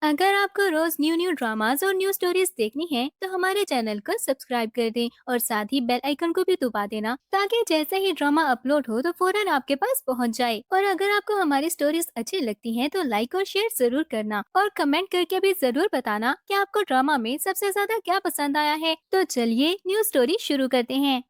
अगर आपको रोज new new dramas और न्यू स्टोरीज देखनी है तो हमारे चैनल को सब्सक्राइब कर दें और साथ ही बेल आइकन को भी दबा देना ताकि जैसे ही ड्रामा अपलोड हो तो फौरन आपके पास पहुंच जाए। और अगर आपको हमारी स्टोरीज अच्छी लगती हैं तो लाइक और शेयर जरूर करना और कमेंट करके भी जरूर बताना कि आपको ड्रामा में सबसे ज्यादा क्या पसंद आया है। तो चलिए न्यू स्टोरी शुरू करते हैं।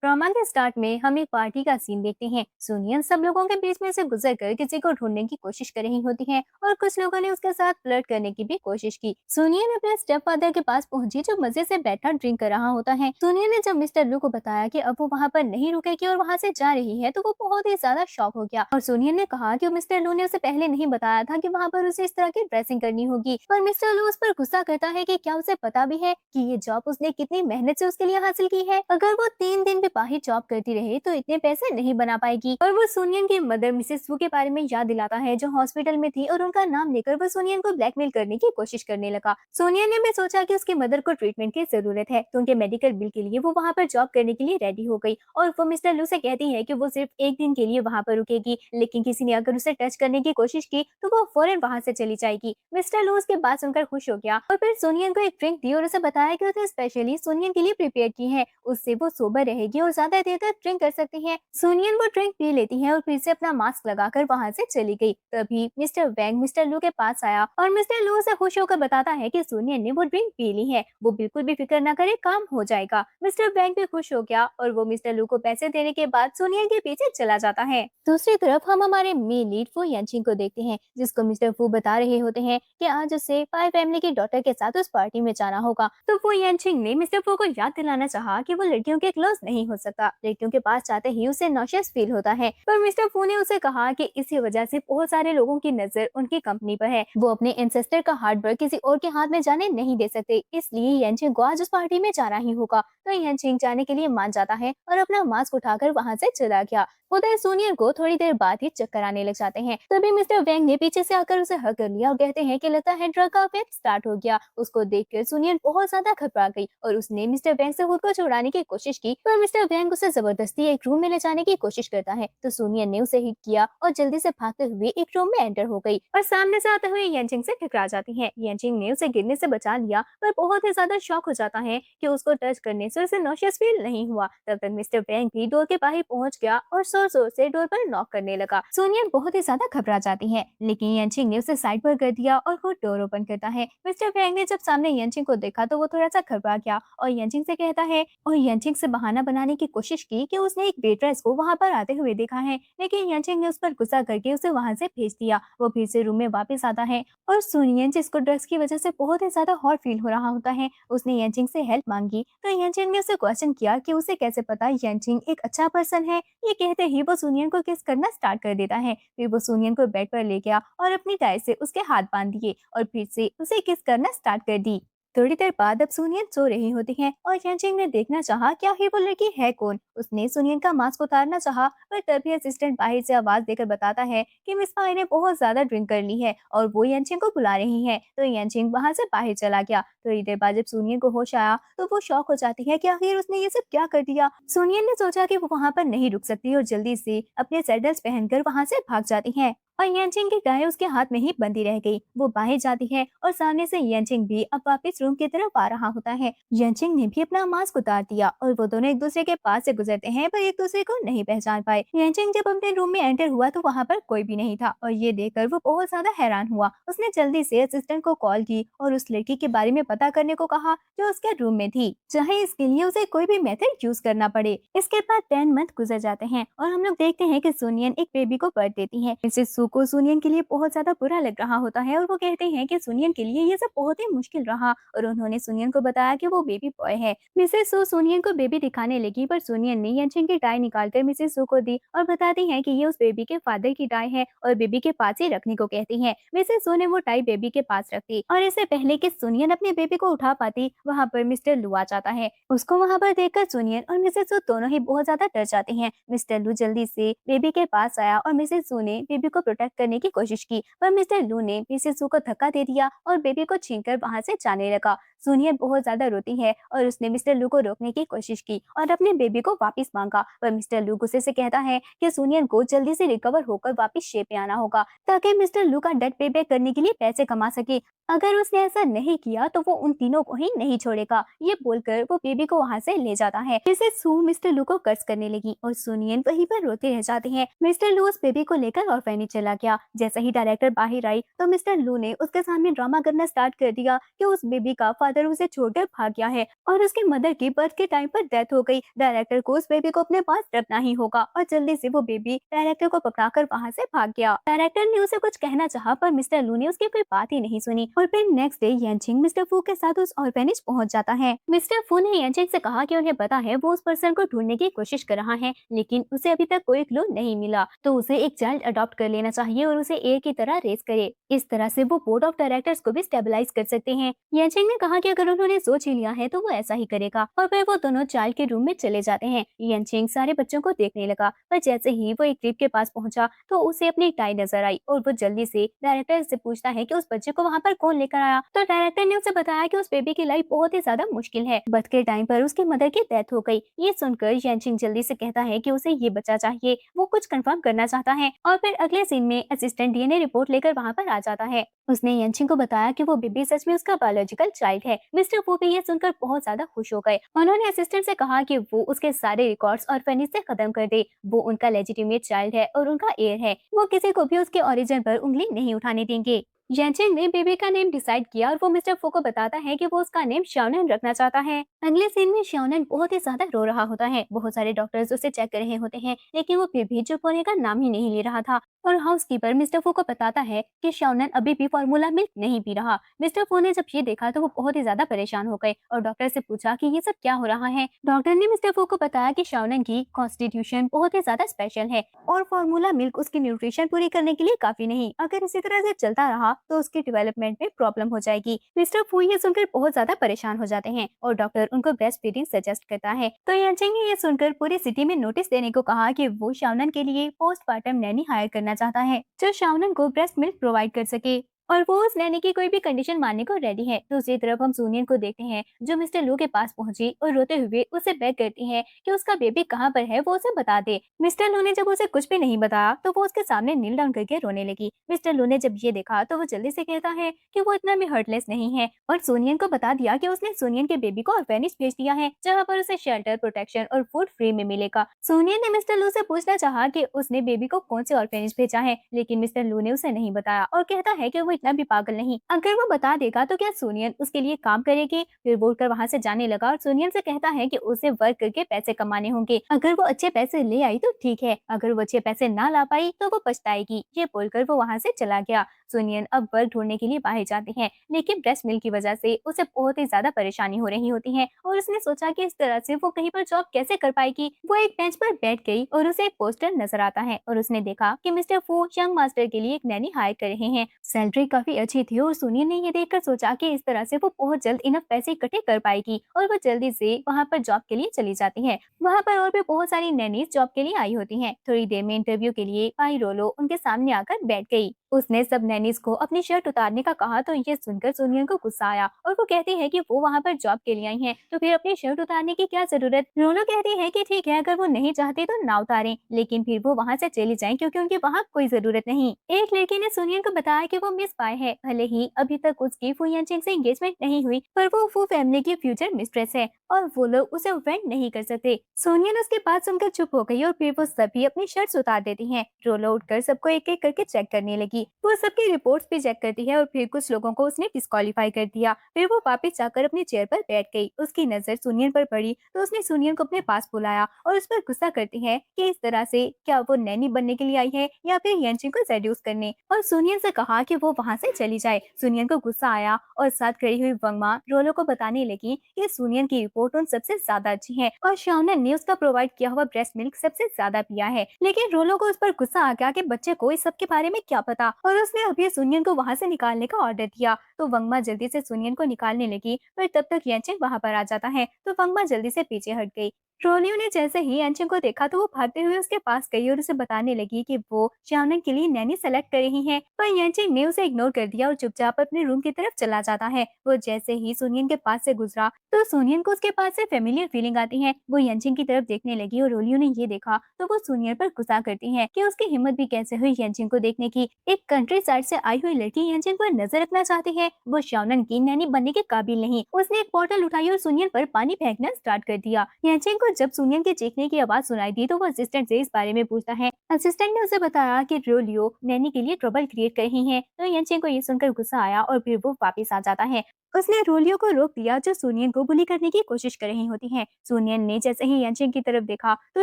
ड्रामा के स्टार्ट में हम एक पार्टी का सीन देखते हैं। सुनियन सब लोगों के बीच में से गुजर कर किसी को ढूंढने की कोशिश कर रही होती है और कुछ लोगों ने उसके साथ फ्लर्ट करने की भी कोशिश की। सुनियन अपने स्टेप फादर के पास पहुंची जो मजे से बैठा ड्रिंक कर रहा होता है। सुनियन ने जब मिस्टर लू को बताया कि अब वो वहाँ पर नहीं रुकेगी और वहाँ से जा रही है तो वो बहुत ही ज्यादा शॉक हो गया और सुनियन ने कहा कि मिस्टर लू ने उसे पहले नहीं बताया था कि वहाँ पर उसे इस तरह की ड्रेसिंग करनी होगी। पर मिस्टर लू उस पर गुस्सा करता है कि क्या उसे पता भी है कि ये जॉब उसने कितनी मेहनत से उसके लिए हासिल की है। अगर वो 3 दिन भी बाहर जॉब करती रहे तो इतने पैसे नहीं बना पाएगी। और वो सोनियन की मदर मिसेस वू के बारे में याद दिलाता है जो हॉस्पिटल में थी और उनका नाम लेकर वो सोनियन को ब्लैकमेल करने की कोशिश करने लगा। सोनियन ने भी सोचा कि उसकी मदर को ट्रीटमेंट की जरूरत है तो उनके मेडिकल बिल के लिए वो वहाँ पर जॉब करने के लिए रेडी हो गई और वो मिस्टर लू से कहती है कि वो सिर्फ एक दिन के लिए वहाँ पर रुकेगी, लेकिन किसी ने अगर उसे टच करने की कोशिश की तो वो फौरन वहाँ से चली जाएगी। मिस्टर लू उसके बात सुनकर खुश हो गया और फिर सोनियन को एक ड्रिंक दी और उसे बताया कि उसने स्पेशली सोनियन के लिए प्रिपेयर की है, उससे वो सोबर रहेगी और ज्यादा देर तक ड्रिंक कर सकती है। सोनियन वो ड्रिंक पी लेती है और फिर से अपना मास्क लगाकर वहाँ से चली गई। तभी मिस्टर वैंग मिस्टर लू के पास आया और मिस्टर लू से खुश होकर बताता है कि सोनियन ने वो ड्रिंक पी ली है, वो बिल्कुल भी फिक्र न करे, काम हो जाएगा। मिस्टर वैंग भी खुश हो गया और वो मिस्टर लू को पैसे देने के बाद सोनियन के पीछे चला जाता है। दूसरी तरफ हम हमारे मेन लीड फू यानचिंग को देखते हैं जिसको मिस्टर फू बता रहे होते हैं कि आज उसे पाई फैमिली की डॉटर के साथ उस पार्टी में जाना होगा। तो फू यानचिंग ने मिस्टर फू को याद दिलाना चाहा कि वो लड़कियों के क्लोज नहीं हो सकता, लड़कियों के पास जाते ही उसे नॉशियस फील होता है। पर मिस्टर फू ने उसे कहा कि इसी वजह से बहुत सारे लोगों की नजर उनकी कंपनी पर है, वो अपने एंसेस्टर का हार्ड वर्क किसी और के हाथ में जाने नहीं दे सकते, इसलिए यानचिंग को आज उस पार्टी में जाना ही होगा। तो यानचिंग जाने के लिए मान जाता है और अपना मास्क उठाकर वहाँ से चला गया। उधर सोनियन को थोड़ी देर बाद ही चक्कर आने लग जाते हैं। तभी मिस्टर वेंग ने पीछे से आकर उसे हग कर लिया और कहते हैं कि लगता है ड्रग का इफेक्ट स्टार्ट हो गया। उसको देखकर सोनियन बहुत ज्यादा घबरा गई और उसने मिस्टर वेंग से खुद को छुड़ाने की कोशिश की, पर मिस्टर वेंग उसे जबरदस्ती एक रूम में ले जाने की कोशिश करता है। तो सोनियन ने उसे हिट किया और जल्दी से भागते हुए एक रूम में एंटर हो गई और सामने से आते हुए यानचिंग से टकरा जाती है। यानचिंग ने उसे गिरने से बचा लिया पर बहुत ही ज्यादा शॉक हो जाता है कि उसको टच करने से उसे नॉशियस फील नहीं हुआ। तब तक मिस्टर वेंग भी डोर के बाहर पहुंच गया और जोर जोर से डोर पर नॉक करने लगा। सोनियन बहुत ही ज्यादा घबरा जाती है, लेकिन यानचिंग ने उसे साइड पर कर दिया और खुद डोर ओपन करता है। मिस्टर वेंग ने जब सामने यानचिंग को देखा तो वो थोड़ा सा घबरा गया और यानचिंग से कहता है और यानचिंग से बहाना बनाने की कोशिश की कि उसने एक वेट्रेस को वहां पर आते हुए देखा है, लेकिन यानचिंग ने उस पर गुस्सा करके उसे वहां से भेज दिया। वो फिर से रूम में वापस आता है और सोनियन जिसको ड्रग्स की वजह से बहुत ही ज्यादा हॉट फील हो रहा होता है, उसने यानचिंग से हेल्प मांगी। तो यानचिंग ने उसे क्वेश्चन किया कि उसे कैसे पता यानचिंग एक अच्छा पर्सन है। ये कहते ही वो सोनियन को किस करना स्टार्ट कर देता है। फिर वो सोनियन को बेड पर ले गया और अपनी टाई से उसके हाथ बांध दिए और फिर से उसे किस करना स्टार्ट कर दी। थोड़ी देर बाद अब सुनियन सो रही होती है और यानचिंग ने देखना चाहा कि आखिर वो लड़की है कौन। उसने सुनियन का मास्क उतारना चाहा पर तभी असिस्टेंट बाहर से आवाज देकर बताता है कि मिस पाई ने बहुत ज्यादा ड्रिंक कर ली है और वो यानचिंग को बुला रही है। तो यानचिंग वहां से बाहर चला गया। थोड़ी देर बाद जब सुनियन को होश आया तो वो शॉक हो जाती है कि आखिर उसने ये सब क्या कर दिया। सुनियन ने सोचा कि वो वहां पर नहीं रुक सकती और जल्दी से अपने सैंडल्स पहनकर वहां से भाग जाती है और यानचिंग की गाय उसके हाथ में ही बंधी रह गई। वो बाहर जाती है और सामने से यानचिंग भी अब वापस रूम की तरफ आ रहा होता है। यानचिंग ने भी अपना मास्क उतार दिया और वो दोनों एक दूसरे के पास से गुजरते हैं पर एक दूसरे को नहीं पहचान पाए। यानचिंग जब अपने रूम में एंटर हुआ तो वहाँ पर कोई भी नहीं था और ये देखकर वो बहुत ज्यादा हैरान हुआ। उसने जल्दी से असिस्टेंट को कॉल की और उस लड़की के बारे में पता करने को कहा जो उसके रूम में थी, चाहे इसके लिए उसे कोई भी मेथड यूज करना पड़े। इसके बाद 10 मंथ गुजर जाते हैं और हम लोग देखते हैं कि सोनियन एक बेबी को बर्थ देती है। मिसेस सू को सोनियन के लिए बहुत ज्यादा बुरा लग रहा होता है और वो कहते हैं कि सोनियन के लिए ये सब बहुत ही मुश्किल रहा और उन्होंने सोनियन को बताया कि वो बेबी बॉय है। मिसेस सू सोनियन को बेबी दिखाने लगी पर सोनियन ने यानचिंग की टाई निकालकर मिसेस सू को दी और बताती है कि ये उस बेबी के फादर की टाई है और बेबी के पास ही रखने को कहती है। मिसेस सू ने वो टाई बेबी के पास रख दी और इससे पहले कि सोनियन अपने बेबी को उठा पाती वहाँ पर मिस्टर लू आ जाता है। उसको वहाँ पर देखकर सोनियन और मिसेस सू दोनों ही बहुत ज्यादा डर जाते हैं। मिस्टर लू जल्दी से बेबी के पास आया और मिसेस सू ने बेबी को प्रोटेक्ट करने की कोशिश की पर मिस्टर लू ने मिसेस सू को धक्का दे दिया और बेबी को छीनकर वहां से जाने लगा। सोनिया बहुत ज्यादा रोती है और उसने मिस्टर लू को रोकने की कोशिश की और अपने बेबी को वापस मांगा, पर मिस्टर लू गुस्से से कहता है कि सोनियन को जल्दी से रिकवर होकर वापस शेप में आना होगा ताकि मिस्टर लू का डेट पे बैक करने के लिए पैसे कमा सके। अगर उसने ऐसा नहीं किया तो वो उन तीनों को ही नहीं छोड़ेगा। ये बोलकर वो बेबी को वहाँ से ले जाता है। जिससे सू मिस्टर लू को कर्ज करने लगी और सुनियन वहीं पर रोते रह जाते हैं। मिस्टर लू उस बेबी को लेकर ऑर्फेनेज चला गया। जैसे ही डायरेक्टर बाहर आई तो मिस्टर लू ने उसके सामने ड्रामा करना स्टार्ट कर दिया कि उस बेबी का फादर उसे छोड़कर भाग गया है और उसकी मदर की बर्थ के टाइम पर डेथ हो गई। डायरेक्टर को उस बेबी को अपने पास रखना ही होगा और जल्दी से वो बेबी डायरेक्टर को पकड़ाकर वहाँ से भाग गया। डायरेक्टर ने उसे कुछ कहना चाहा पर मिस्टर लू ने उसकी कोई बात ही नहीं सुनी और फिर नेक्स्ट डे यानचिंग मिस्टर फू के साथ उस ऑर्फेनेज पहुंच जाता है। मिस्टर फू ने यानचिंग से कहा कि उन्हें पता है वो उस पर्सन को ढूंढने की कोशिश कर रहा है, लेकिन उसे अभी तक कोई क्लू नहीं मिला, तो उसे एक चाइल्ड अडॉप्ट कर लेना चाहिए और उसे एयर की तरह रेस करे। इस तरह से वो बोर्ड ऑफ डायरेक्टर्स को भी स्टेबलाइज कर सकते हैं। यानचिंग ने कहा कि अगर उन्होंने सोच ही लिया है तो वो ऐसा ही करेगा और फिर वो दोनों चाइल्ड के रूम में चले जाते हैं। यानचिंग सारे बच्चों को देखने लगा, पर जैसे ही वो एक ट्रिप के पास पहुंचा तो उसे अपनी टाई नजर आई और वो जल्दी से डायरेक्टर से पूछता है कि उस बच्चे को वहाँ पर कौन लेकर आया। तो डायरेक्टर ने उसे बताया कि उस बेबी की लाइफ बहुत ही ज्यादा मुश्किल है, बर्थ के टाइम पर उसकी मदर की डेथ हो गई। ये सुनकर यानचिंग जल्दी से कहता है कि उसे ये बच्चा चाहिए, वो कुछ कंफर्म करना चाहता है और फिर अगले सीन में असिस्टेंट डीएनए रिपोर्ट लेकर वहाँ पर आ जाता है। उसने यानचिंग को बताया कि वो बेबी सच में उसका बायोलॉजिकल चाइल्ड है। मिस्टर फू भी ये सुनकर बहुत ज्यादा खुश हो गए। उन्होंने असिस्टेंट से कहा कि वो उसके सारे रिकॉर्ड्स और फर्निश से खत्म कर दे। वो उनका लेजिटिमेट चाइल्ड है और उनका एयर है। वो किसी को भी उसके ओरिजिन पर उंगली नहीं उठाने देंगे। यानचिंग ने बेबी का नेम डिसाइड किया और वो मिस्टर फू को बताता है कि वो उसका नेम शाओनन रखना चाहता है। अगले सीन में शाओनन बहुत ही ज्यादा रो रहा होता है। बहुत सारे डॉक्टर्स उसे चेक कर रहे होते हैं, लेकिन वो फिर भी चुप होने का नाम ही नहीं ले रहा था। और हाउसकीपर मिस्टर फू को बताता है कि शाओनन अभी भी फार्मूला मिल्क नहीं पी रहा। मिस्टर फू ने जब ये देखा तो वो बहुत ही ज्यादा परेशान हो गए और डॉक्टर से पूछा कि ये सब क्या हो रहा है। डॉक्टर ने मिस्टर फू को बताया कि शाओनन की कॉन्स्टिट्यूशन बहुत ही ज्यादा स्पेशल है और फार्मूला मिल्क उसकी न्यूट्रिशन पूरी करने के लिए काफी नहीं। अगर इसी तरह से चलता रहा तो उसकी डेवलपमेंट में प्रॉब्लम हो जाएगी। मिस्टर फू ये सुनकर बहुत ज्यादा परेशान हो जाते हैं और डॉक्टर उनको ब्रेस्ट फीडिंग सजेस्ट करता है। तो यानचिंग ने ये सुनकर पूरी सिटी में नोटिस देने को कहा कि वो शाओनन के लिए पोस्टमार्टम नैनी हायर करना चाहता है जो शाओनन को ब्रेस्ट मिल्क प्रोवाइड कर सके और वो उस नैनी की कोई भी कंडीशन मानने को रेडी है। दूसरी तरफ हम सुनियन को देखते हैं जो मिस्टर लू के पास पहुंची और रोते हुए उसे बेग करती है कि उसका बेबी कहाँ पर है वो उसे बता दे। मिस्टर लू ने जब उसे कुछ भी नहीं बताया तो वो उसके सामने नील डाउन करके रोने लगी। मिस्टर लू ने जब ये देखा तो वो जल्दी से कहता है कि वो इतना भी हर्टलेस नहीं है और सुनियन को बता दिया कि उसने सुनियन के बेबी को ऑर्फेनेज भेज दिया है जहाँ पर उसे शेल्टर, प्रोटेक्शन और फूड फ्री में मिलेगा। सुनियन ने मिस्टर लू से पूछना चाहा कि उसने बेबी को कौन से ऑर्फेनेज भेजा है, लेकिन मिस्टर लू ने उसे नहीं बताया और कहता है कि वो इतना भी पागल नहीं। अगर वो बता देगा तो क्या सुनियन उसके लिए काम करेगी। फिर बोलकर वहाँ से जाने लगा और सुनियन से कहता है कि उसे वर्क करके पैसे कमाने होंगे। अगर वो अच्छे पैसे ले आई तो ठीक है, अगर वो अच्छे पैसे ना ला पाई तो वो पछताएगी। ये बोलकर वो वहाँ से चला गया। सुनियन अब वर्क ढूंढने के लिए बाहर जाती है, लेकिन ब्रेस्ट मिल्क की वजह से उसे बहुत ही ज्यादा परेशानी हो रही होती है और उसने सोचा कि इस तरह से वो कहीं पर जॉब कैसे कर पाएगी। वो एक बेंच पर बैठ गई और उसे एक पोस्टर नजर आता है और उसने देखा कि मिस्टर फू यंग मास्टर के लिए एक नैनी हायर कर रहे हैं। सैलरी काफी अच्छी थी और सुनियन ने ये देखकर सोचा कि इस तरह से वो बहुत जल्द इनफ पैसे इकट्ठे कर पाएगी और वो जल्दी से वहाँ पर जॉब के लिए चली जाती है। वहाँ पर और भी बहुत सारी नैनीज जॉब के लिए आई होती हैं। थोड़ी देर में इंटरव्यू के लिए आई रोलो उनके सामने आकर बैठ गई। उसने सब नैनीज को अपनी शर्ट उतारने का कहा तो ये सुनकर सुनियन को गुस्सा आया और वो कहती है कि वो वहाँ पर जॉब के लिए आई हैं, तो फिर अपनी शर्ट उतारने की क्या जरूरत। रोलो कहती है कि ठीक है, अगर वो नहीं चाहती तो ना उतारें, लेकिन फिर वो वहाँ से चली जाएं क्योंकि उनकी वहाँ कोई जरूरत नहीं। एक लड़की ने सुनियन को बताया कि वो मिस पाए है, भले ही अभी तक उसकी फू यानचिंग से एंगेजमेंट नहीं हुई, पर वो फू फैमिली की फ्यूचर मिस्ट्रेस है और वो लोग उसे ऑफेंड नहीं कर सकते। सुनियन उसकी बात सुनकर चुप हो गई और फिर वो सभी अपनी शर्ट्स उतार देती हैं। रोलो उठकर सबको एक एक करके चेक करने लगी। वो सबकी रिपोर्ट्स भी चेक करती है और फिर कुछ लोगों को उसने डिस्क्वालीफाई कर दिया। फिर वो वापस जाकर अपनी चेयर पर बैठ गई। उसकी नजर सुनियन पर पड़ी तो उसने सुनियन को अपने पास बुलाया और उस पर गुस्सा करती है कि इस तरह से क्या वो नैनी बनने के लिए आई है या फिर यानचिंग को सेड्यूस करने, और सुनियन से कहा कि वो वहाँ से चली जाए। सुनियन को गुस्सा आया और साथ खड़ी हुई वंगमा रोलो को बताने लगी कि सुनियन की रिपोर्ट उन सबसे ज्यादा अच्छी है और शाओनन ने उसका प्रोवाइड किया हुआ ब्रेस्ट मिल्क सबसे ज्यादा पिया है। लेकिन रोलो को उस पर गुस्सा आ गया कि बच्चे को इस सब के बारे में क्या पता और उसने अभी सुनियन को वहाँ से निकालने का ऑर्डर दिया। तो वंगमा जल्दी से सुनियन को निकालने लगी, पर तब तक यानचिंग वहाँ पर आ जाता है तो वंगमा जल्दी से पीछे हट गई। रोलियो ने जैसे ही एंचिंग को देखा तो वो भागते हुए उसके पास गई और उसे बताने लगी कि वो शाओनन के लिए नैनी सेलेक्ट कर रही हैं। पर एंचिंग ने उसे इग्नोर कर दिया और चुपचाप अपने रूम की तरफ चला जाता है। वो जैसे ही सुनियन के पास से गुजरा तो सुनियन को उसके पास से फेमिलियर फीलिंग आती है। वो एंचिंग की तरफ देखने लगी और रोलियो ने ये देखा तो वो सुनियन पर गुस्सा करती है कि उसकी हिम्मत भी कैसे हुई एंचिंग को देखने की। एक कंट्री साइड से आई हुई लड़की एंचिंग पर नजर रखना चाहती है। वो शाओनन की नैनी बनने के काबिल नहीं। उसने एक बॉटल उठाई और सुनियन पर पानी फेंकना स्टार्ट कर दिया। याचेंग को जब सुनियन के चीखने की आवाज सुनाई दी तो वो असिस्टेंट से इस बारे में पूछता है। असिस्टेंट ने उसे बताया कि रोलियो नैनी के लिए ट्रबल क्रिएट कर रही है। तो याचेंग को ये सुनकर गुस्सा आया और फिर वो वापस आ जाता है। उसने रोलियो को रोक दिया जो सुनियन को बुली करने की कोशिश कर रही होती है। सुनियन ने जैसे ही यानचिंग की तरफ देखा तो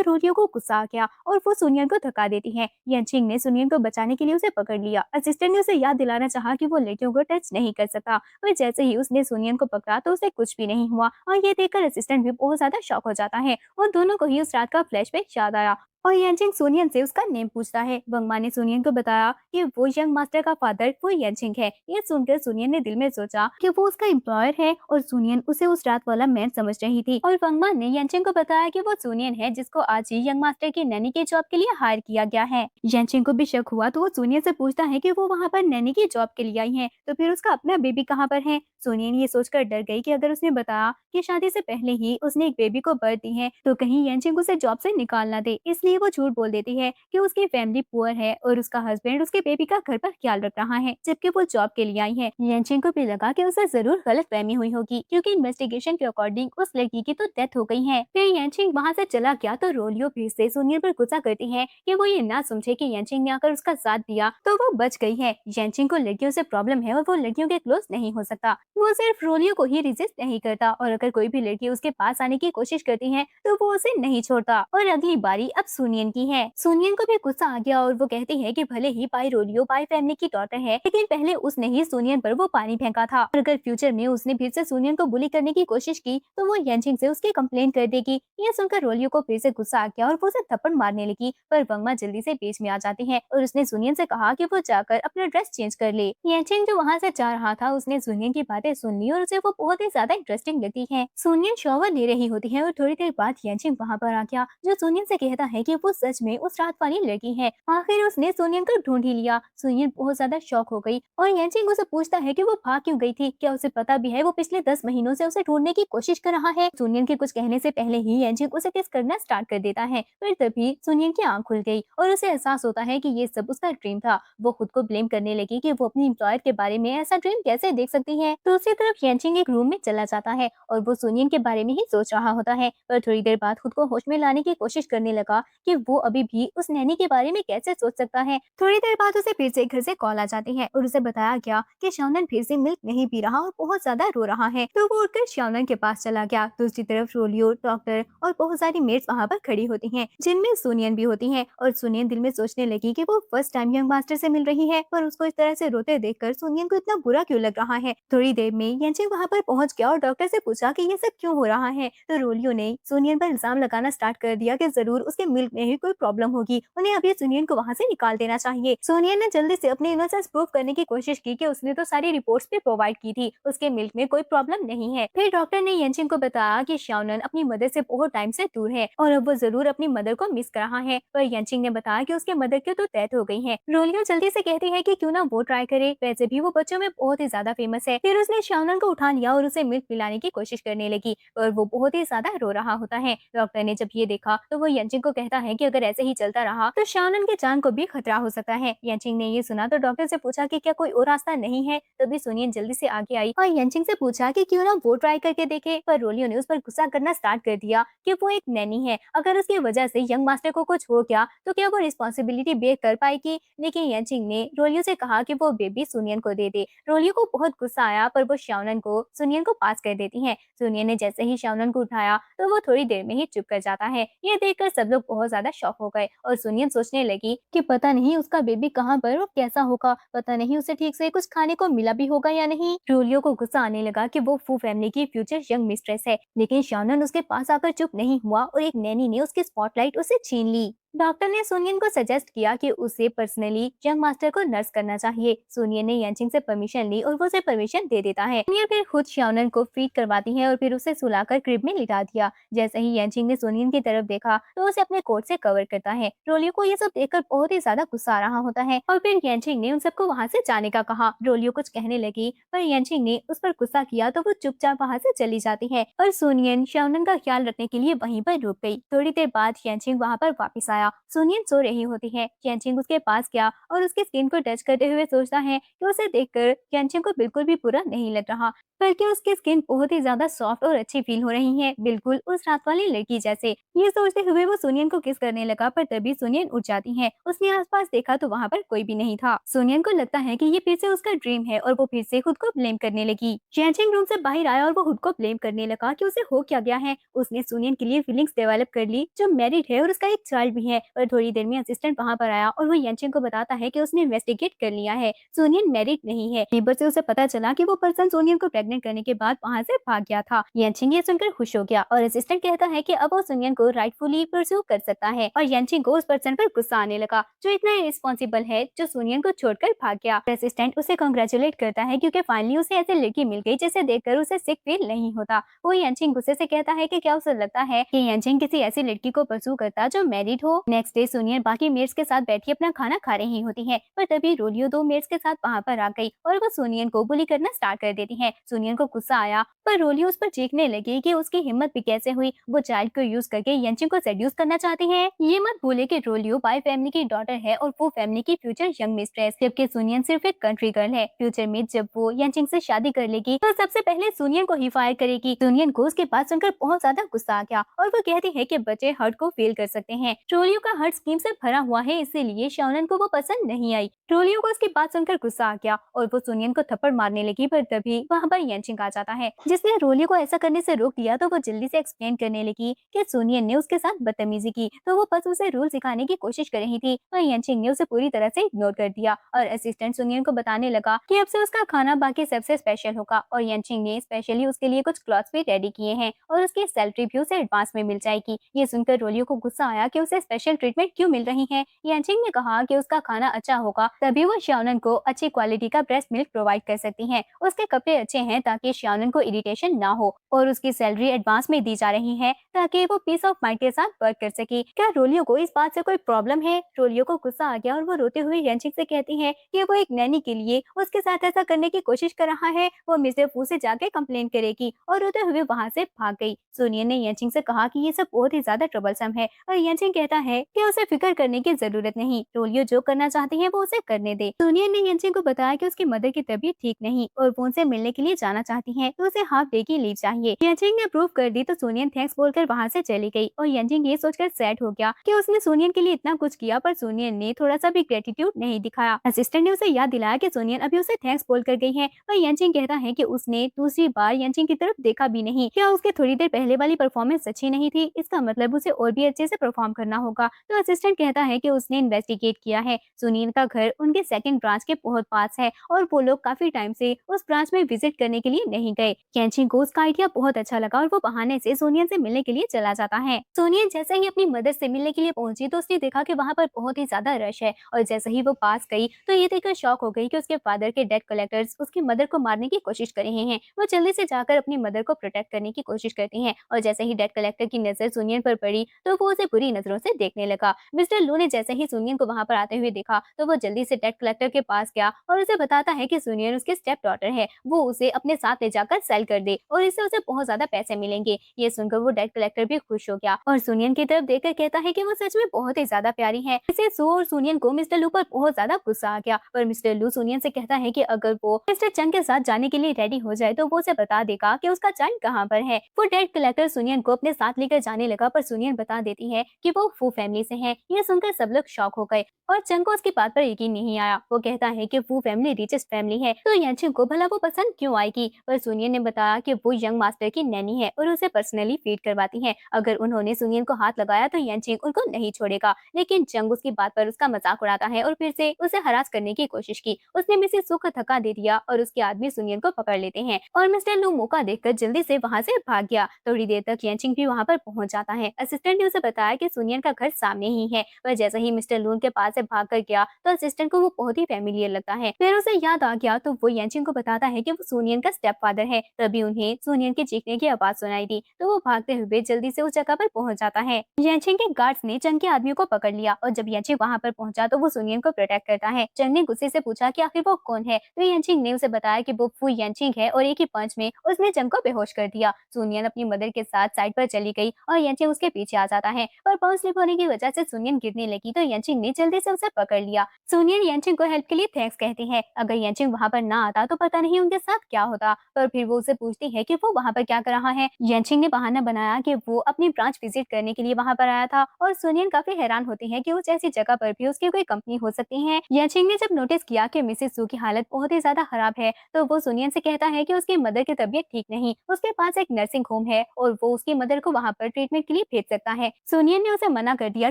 रोलियो को गुस्सा आ गया और वो सुनियन को धक्का देती है। यानचिंग ने सुनियन को बचाने के लिए उसे पकड़ लिया। असिस्टेंट ने उसे याद दिलाना चाहा कि वो लड़कियों को टच नहीं कर सकता। और जैसे ही उसने सुनियन को पकड़ा तो उसे कुछ भी नहीं हुआ और ये देखकर असिस्टेंट भी बहुत ज्यादा शॉक हो जाता है और दोनों को ही उस रात का फ्लैशबैक याद आया। और यानचिंग सुनियन से उसका नेम पूछता है। वंगमा ने सुनियन को बताया कि वो यंग मास्टर का फादर वो यानचिंग है। ये सुनकर सुनियन ने दिल में सोचा कि वो उसका एम्प्लॉयर है और सुनियन उसे उस रात वाला मैन समझ रही थी। और वंगमा ने यानचिंग को बताया कि वो सुनियन है जिसको आज ही यंग मास्टर की नैनी के जॉब के लिए हायर किया गया है। यानचिंग को भी शक हुआ तो वो सुनियन से पूछता है कि वो वहाँ पर नैनी की जॉब के लिए आई है तो फिर उसका अपना बेबी कहाँ पर है। सुनियन ये सोचकर डर गई कि अगर उसने बताया कि शादी से पहले ही उसने एक बेबी को बर्थ दी है तो कहीं यानचिंग उसे जॉब से निकाल ना दे। इसलिए वो झूठ बोल देती है कि उसकी फैमिली पुअर है और उसका हस्बैंड उसके बेबी का घर पर ख्याल रख रहा है जबकि वो जॉब के लिए आई है। यानचिंग को भी लगा कि उसे जरूर गलतफहमी हुई होगी क्योंकि इन्वेस्टिगेशन के अकॉर्डिंग उस लड़की की तो डेथ हो गई है। फिर यानचिंग वहाँ से चला गया तो रोलियो फिर से सुनियन पर गुस्सा करती है कि वो ये ना समझे कि यानचिंग ने आकर उसका साथ दिया तो वो बच गई है। यानचिंग को लड़कियों से प्रॉब्लम है और वो लड़कियों के क्लोज नहीं हो सकता। वो सिर्फ रोलियो को ही रिजेक्ट नहीं करता और अगर कोई भी लड़की उसके पास आने की कोशिश करती है तो वो उसे नहीं छोड़ता। और अगली बारी अब सुनियन की है। सुनियन को भी गुस्सा आ गया और वो कहती है कि भले ही पाई रोलियो पाई फैमिली की डॉटर है लेकिन पहले उसने ही सुनियन पर वो पानी फेंका था और अगर फ्यूचर में उसने फिर से सुनियन को बुली करने की कोशिश की तो वो यानचिंग से उसकी कंप्लेंट कर देगी। यह सुनकर रोलियो को फिर से गुस्सा आ गया और वो उसे थप्पड़ मारने लगी पर वंगमा जल्दी से बीच में आ जाती है और उसने सुनियन से कहा कि वो जाकर अपना ड्रेस चेंज कर ले। यानचिंग जो वहाँ से जा रहा था उसने सुनियन की बातें सुन ली और उसे वो बहुत ही ज्यादा इंटरेस्टिंग लगती है। सुनियन शॉवर ले रही होती है और थोड़ी देर बाद यानचिंग वहाँ पर आ गया जो सुनियन से कहता है कि वो सच में उस रात वाली लड़की है। आखिर उसने सुनियन को ढूंढ ही लिया। सुनियन बहुत ज्यादा शॉक हो गई और यानचिंग उसे पूछता है कि वो भाग क्यों गई थी। क्या उसे पता भी है वो पिछले 10 महीनों से उसे ढूंढने की कोशिश कर रहा है। सुनियन के कुछ कहने से पहले ही यानचिंग उसे किस करना स्टार्ट कर देता है। फिर तभी सुनियन की आंख खुल गई और उसे एहसास होता है कि ये सब उसका ड्रीम था। वो खुद को ब्लेम करने लगी कि वो अपनी एम्प्लॉयर के बारे में ऐसा ड्रीम कैसे देख सकती है। दूसरी तरफ यानचिंग एक रूम में चला जाता है और वो सुनियन के बारे में ही सोच रहा होता है पर थोड़ी देर बाद खुद को होश में लाने की कोशिश करने लगा कि वो अभी भी उस नैनी के बारे में कैसे सोच सकता है। थोड़ी देर बाद उसे फिर से घर से कॉल आ जाती है और उसे बताया गया कि शाओनन फिर से मिल्क नहीं पी रहा और बहुत ज्यादा रो रहा है। तो वो उठकर शाओनन के पास चला गया। दूसरी तरफ रोलियो डॉक्टर और बहुत सारी मेट्स वहाँ पर खड़ी होती हैं जिनमें सुनियन भी होती है और सुनियन दिल में सोचने लगी कि वो फर्स्ट टाइम यंग मास्टर से मिल रही है पर उसको इस तरह से रोते देखकर सुनियन को इतना बुरा क्यों लग रहा है। थोड़ी देर में यानचिंग वहाँ पर पहुंच गया और डॉक्टर से पूछा कि ये सब क्यों हो रहा है। तो रोलियो ने सुनियन पर इल्जाम लगाना स्टार्ट कर दिया कि जरूर उसके मिल्क में ही कोई प्रॉब्लम होगी, उन्हें अभी सुनियन को वहाँ से निकाल देना चाहिए। सुनियन ने जल्दी से अपनी इनोसेंस प्रूव करने की कोशिश की कि उसने तो सारी रिपोर्ट्स भी प्रोवाइड की थी, उसके मिल्क में कोई प्रॉब्लम नहीं है। फिर डॉक्टर ने यानचिंग को बताया कि शाओनन अपनी मदर से बहुत टाइम से दूर है और अब वो जरूर अपनी मदर को मिस कर रहा है। पर यानचिंग ने बताया कि उसके मदर की तो डेथ हो गई है। रोलियो जल्दी से कहती है कि क्यों ना वो ट्राई करे, वैसे भी वो बच्चों में बहुत ही ज्यादा फेमस है। फिर उसने शाओनन को उठा लिया और उसे मिल्क पिलाने की कोशिश करने लगी और वो बहुत ही ज्यादा रो रहा होता है। डॉक्टर ने जब ये देखा तो वो यानचिंग को कहता है कि अगर ऐसे ही चलता रहा तो शाओनन के जान को भी खतरा हो सकता है। यानचिंग ने ये सुना तो डॉक्टर से पूछा कि क्या कोई और रास्ता नहीं है। तभी सुनियन जल्दी से आगे आई और यानचिंग से पूछा कि क्यों ना वो ट्राई करके देखे। पर रोलियो ने उस पर गुस्सा करना स्टार्ट कर दिया कि वो एक नैनी है, अगर उसकी वजह से यंग मास्टर को कुछ हो गया तो क्या वो रिस्पॉन्सिबिलिटी बेयर कर पाएगी। लेकिन यानचिंग ने रोलियो से कहा कि वो बेबी सुनियन को दे दे। रोलियो को बहुत गुस्सा आया पर वो शाओनन को सुनियन को पास कर देती है। सुनियन ने जैसे ही शाओनन को उठाया तो वो थोड़ी देर में ही चुप कर जाता है। ये देखकर सब लोग बहुत ज्यादा शॉक हो गए और सुनियन सोचने लगी कि पता नहीं उसका बेबी कहाँ पर और कैसा होगा, पता नहीं उसे ठीक से कुछ खाने को मिला भी होगा या नहीं। रोलियो को गुस्सा आने लगा कि वो फू फैमिली की फ्यूचर यंग मिस्ट्रेस है, लेकिन शाओनन उसके पास आकर चुप नहीं हुआ और एक नैनी ने उसकी स्पॉटलाइट उसे छीन ली। डॉक्टर ने सुनियन को सजेस्ट किया कि उसे पर्सनली यंग मास्टर को नर्स करना चाहिए। सुनियन ने यांचिंग से परमिशन ली और वो उसे परमिशन दे देता है। सुनियन फिर खुद श्याओनन को फीड करवाती है और फिर उसे सुलाकर क्रिब में लिटा दिया। जैसे ही यांचिंग ने सुनियन की तरफ देखा तो उसे अपने कोट से कवर करता है। रोलियो को ये सब देखकर बहुत ही ज्यादा गुस्सा आ रहा होता है और फिर यांचिंग ने उन सबको वहाँ से जाने का कहा। रोलियो कुछ कहने लगी पर यांचिंग ने उस पर गुस्सा किया तो वो चुपचाप वहाँ से चली जाती है और सुनियन श्याओनन का ख्याल रखने के लिए वहीं पर रुक गई। थोड़ी देर बाद यांचिंग वहाँ पर वापस आया। सुनियन सो रही होती है। यांचिंग उसके पास गया और उसकी स्किन को टच करते हुए सोचता है कि उसे देखकर यांचिंग को बिल्कुल भी बुरा नहीं लग रहा, बल्कि उसकी स्किन बहुत ही ज्यादा सॉफ्ट और अच्छी फील हो रही है, बिल्कुल उस रात वाली लड़की जैसे। ये सोचते हुए वो सुनियन को किस करने लगा पर तभी सुनियन उठ जाती है। उसने आसपास देखा तो वहाँ पर कोई भी नहीं था। सुनियन को लगता है कि ये फिर से उसका ड्रीम है और वो फिर से खुद को ब्लेम करने लगी। यांचिंग रूम से बाहर आया और वो खुद को ब्लेम करने लगा कि उसे हो क्या गया है। उसने सुनियन के लिए फीलिंग्स डेवलप कर ली, जो मैरिड है और उसका एक चाइल्ड भी है। और थोड़ी देर में असिस्टेंट वहाँ पर आया और वो यांचिंग को बताता है कि उसने इन्वेस्टिगेट कर लिया है, सुनियन मैरिड नहीं है। नेबर से उसे पता चला कि वो पर्सन सुनियन को प्रेग्नेंट करने के बाद वहाँ से भाग गया था। यांचिंग ये सुनकर खुश हो गया और असिस्टेंट कहता है कि अब वो सुनियन को राइटफुली परस्यू कर सकता है। और यांचिंग को उस पर्सन पर गुस्सा आने लगा जो इतना इररिस्पॉन्सिबल है, जो सुनियन को छोड़कर भाग गया। असिस्टेंट उसे कांग्रेचुलेट करता है क्योंकि फाइनली उसे ऐसी लड़की मिल गई जिसे देखकर उसे सिक फील नहीं होता। वो यांचिंग गुस्से से कहता है कि क्या उसे लगता है कि यांचिंग किसी ऐसी लड़की को परस्यू करता जो मैरिड हो। नेक्स्ट डे सुनियन बाकी मेट्स के साथ बैठी अपना खाना खा रही होती है पर तभी रोलियो 2 मेट्स के साथ वहाँ पर आ गई और वो सुनियन को बुली करना स्टार्ट कर देती है। सुनियन को गुस्सा आया पर रोलियो उस पर चीखने लगी कि उसकी हिम्मत भी कैसे हुई, वो चाइल्ड को यूज करके यांचिंग को सेड्यूस करना चाहती है। ये मत भूले कि रोलियो बाई फैमिली की डॉटर है और वो फैमिली की फ्यूचर यंग मिस्ट्रेस, जबकि सुनियन सिर्फ एक कंट्री गर्ल है। फ्यूचर में जब वो यांचिंग से शादी कर लेगी तो सबसे पहले सुनियन को ही फायर करेगी। सुनियन को उसके बात सुनकर बहुत ज्यादा गुस्सा आ गया और वो कहती है कि बच्चे हर्ट को फील कर सकते हैं। रोलियो का हर्ट स्कीम से भरा हुआ है, इसीलिए श्याओनन को वो पसंद नहीं आई। रोलियो को उसकी बात सुनकर गुस्सा आ गया और वो सुनियन को थप्पड़ मारने लगी पर तभी वहाँ पर यांचिंग आ जाता है, जिसने रोलियो को ऐसा करने से रोक दिया। तो वो जल्दी से एक्सप्लेन करने लगी कि सुनियन ने उसके साथ बदतमीजी की तो वो बस उसे रूल सिखाने की कोशिश कर रही थी, पर यांचिंग ने उसे पूरी तरह से इग्नोर कर दिया। और असिस्टेंट सुनियन को बताने लगा कि अब से उसका खाना बाकी सबसे स्पेशल होगा और यांचिंग ने स्पेशली उसके लिए कुछ क्लॉथ्स भी रेडी किए हैं और उसकी सैलरी भी उसे एडवांस में मिल जाएगी। ये सुनकर रोलियो को गुस्सा आया कि उसे स्पेशल ट्रीटमेंट क्यों मिल रही है। यांचिंग ने कहा कि उसका खाना अच्छा होगा तभी वो श्याओनन को अच्छी क्वालिटी का ब्रेस्ट मिल्क प्रोवाइड कर सकती है। उसके कपड़े अच्छे हैं ताकि श्याओनन को इरिटेशन ना हो और उसकी सैलरी एडवांस में दी जा रही है ताकि वो पीस ऑफ माइंड के साथ वर्क कर सके। क्या रोलियो को इस बात से कोई प्रॉब्लम है? रोलियो को गुस्सा आ गया और वो रोते हुए यांचिंग से कहती है कि वो एक नैनी के लिए उसके साथ ऐसा करने की कोशिश कर रहा है, वो मिस्टर फू से जाके कंप्लेन करेगी और रोते हुए वहाँ से भाग गई। सुनियन ने यांचिंग से कहा कि ये सब बहुत ही ज्यादा ट्रबलसम है और यांचिंग कहता है कि उसे फिक्र करने की जरूरत नहीं, रोलियो जो करना चाहती है वो उसे करने दे। सुनियन ने यांचिंग को बताया कि उसकी मदर की तबीयत ठीक नहीं और वो उनसे मिलने के लिए जाना चाहती है तो उसे हाफ डे की लीव चाहिए। यांचिंग ने अप्रूव कर दी तो सुनियन थैंक्स बोलकर वहाँ से चली गई और यांचिंग ये सोचकर सैड हो गया कि उसने सुनियन के लिए इतना कुछ किया पर सुनियन ने थोड़ा सा भी ग्रेटिट्यूड नहीं दिखाया। असिस्टेंट ने उसे याद दिलाया कि सुनियन अभी उसे थैंक्स बोलकर गई है और यांचिंग कहता है कि उसने दूसरी बार यांचिंग की तरफ देखा भी नहीं। क्या उसके थोड़ी देर पहले वाली परफॉर्मेंस अच्छी नहीं थी? इसका मतलब उसे और भी अच्छे से परफॉर्म करना होगा। तो असिस्टेंट कहता है कि उसने इन्वेस्टिगेट किया है, सुनियन का घर उनके सेकंड ब्रांच के बहुत पास है और वो लोग काफी टाइम से उस ब्रांच में विजिट करने के लिए नहीं गए। यांचिंग को उसका आइडिया बहुत अच्छा लगा और वो बहाने से सोनियन से मिलने के लिए चला जाता है। सोनियन जैसे ही अपनी मदर से मिलने के लिए पहुंची तो उसने देखा कि वहाँ पर बहुत ही ज्यादा रश है और जैसे ही वो पास गई तो ये देखकर शॉक हो गई कि उसके फादर के डेट कलेक्टर्स उसकी मदर को मारने की कोशिश कर रहे हैं। वो जल्दी से जाकर अपनी मदर को प्रोटेक्ट करने की कोशिश करती है और जैसे ही डेट कलेक्टर की नजर सुनियन पर पड़ी तो वो उसे बुरी नजरों से देखने लगा। मिस्टर लू ने जैसे ही सुनियन को वहाँ पर आते हुए देखा तो वो जल्दी से डेट कलेक्टर के पास गया और उसे बताता है कि सुनियन उसके स्टेप डॉटर है, वो उसे अपने साथ ले जाकर सेल कर दे और इससे उसे बहुत ज्यादा पैसे मिलेंगे। ये सुनकर वो डेट कलेक्टर भी खुश हो गया और सुनियन की तरफ देखकर कहता है कि वो सच में बहुत ही ज्यादा प्यारी है। इसे सू और सुनियन को मिस्टर लू पर बहुत ज्यादा गुस्सा आ गया पर मिस्टर लू सुनियन से कहता है कि अगर वो मिस्टर चंग के साथ जाने के लिए रेडी हो जाए तो वो उसे बता देगा कि उसका चाइल्ड कहाँ पर है। वो डेट कलेक्टर सुनियन को अपने साथ लेकर जाने लगा पर सुनियन बता देती है कि वो फू फैमिली से है। यह सुनकर सब लोग शॉक हो गए और चंग को उसकी बात पर यकीन नहीं आया। वो कहता है कि फू फैमिली रिचेस्ट फैमिली है तो यांचिंग को भला वो पसंद क्यों आएगी। पर सुनियन ने बताया कि वो यंग मास्टर की नैनी है और उसे पर्सनली फीड करवाती है। अगर उन्होंने सुनियन को हाथ लगाया तो यांचिंग उनको नहीं छोड़ेगा। लेकिन चंग उसकी बात पर उसका मजाक उड़ाता है और फिर से उसे हरास करने की कोशिश की। उसने मिसेस सू को धक्का दे दिया और उसके आदमी सुनियन को पकड़ लेते हैं और मिस्टर लू मौका देखकर जल्दी से वहाँ से भाग गया। थोड़ी देर तक यांचिंग भी वहाँ पर पहुँच जाता है। असिस्टेंट ने उसे बताया कि सुनियन का घर घर सामने ही है। पर जैसे ही मिस्टर लू उनके पास से भाग कर गया तो असिस्टेंट को वो बहुत ही फेमिलियर लगता है। फिर उसे याद आ गया तो वो यांचिंग को बताता है कि वो सोनियन का स्टेप फादर है। तभी उन्हें सोनियन के चीखने की आवाज सुनाई दी तो वो भागते हुए जल्दी से उस जगह पर पहुंच जाता है। यांचिंग के गार्ड्स ने चंग के आदमियों को पकड़ लिया और जब यांचिंग वहां पर पहुंचा तो वो सोनियन को प्रोटेक्ट करता है। चंग ने गुस्से से पूछा कि आखिर वो कौन है तो यांचिंग ने उसे बताया कि वो फू यांचिंग है और एक ही पंच में उसने चंग को बेहोश कर दिया। सोनियन अपनी मदर के साथ साइड पर चली गई और यांचिंग उसके पीछे आ जाता है, पर पांव स्लिप होने की वजह से सोनियन गिरने लगी तो यांचिंग ने जल्दी से उसे पकड़ लिया। सोनियन यांचिंग को हेल्प के लिए थैंक्स कहती है। अगर यांचिंग वहां पर ना आता तो पता नहीं उनके साथ क्या होता, पर फिर वो उसे पूछती है कि वो वहां पर क्या कर रहा है। यांचिंग ने बहाना बनाया कि वो अपनी ब्रांच विजिट करने के लिए वहां पर आया था और सोनियन काफी हैरान होती है कि उस ऐसी जगह पर भी उसकी कोई कंपनी हो सकती है। यांचिंग ने जब नोटिस किया कि मिसेस सू की हालत बहुत ही ज्यादा खराब है तो वो सोनियन से कहता है कि उसकी मदर की तबीयत ठीक नहीं, उसके पास एक नर्सिंग होम है और वो उसकी मदर को वहां पर ट्रीटमेंट के लिए भेज सकता है। सोनियन ने उसे मना कर दिया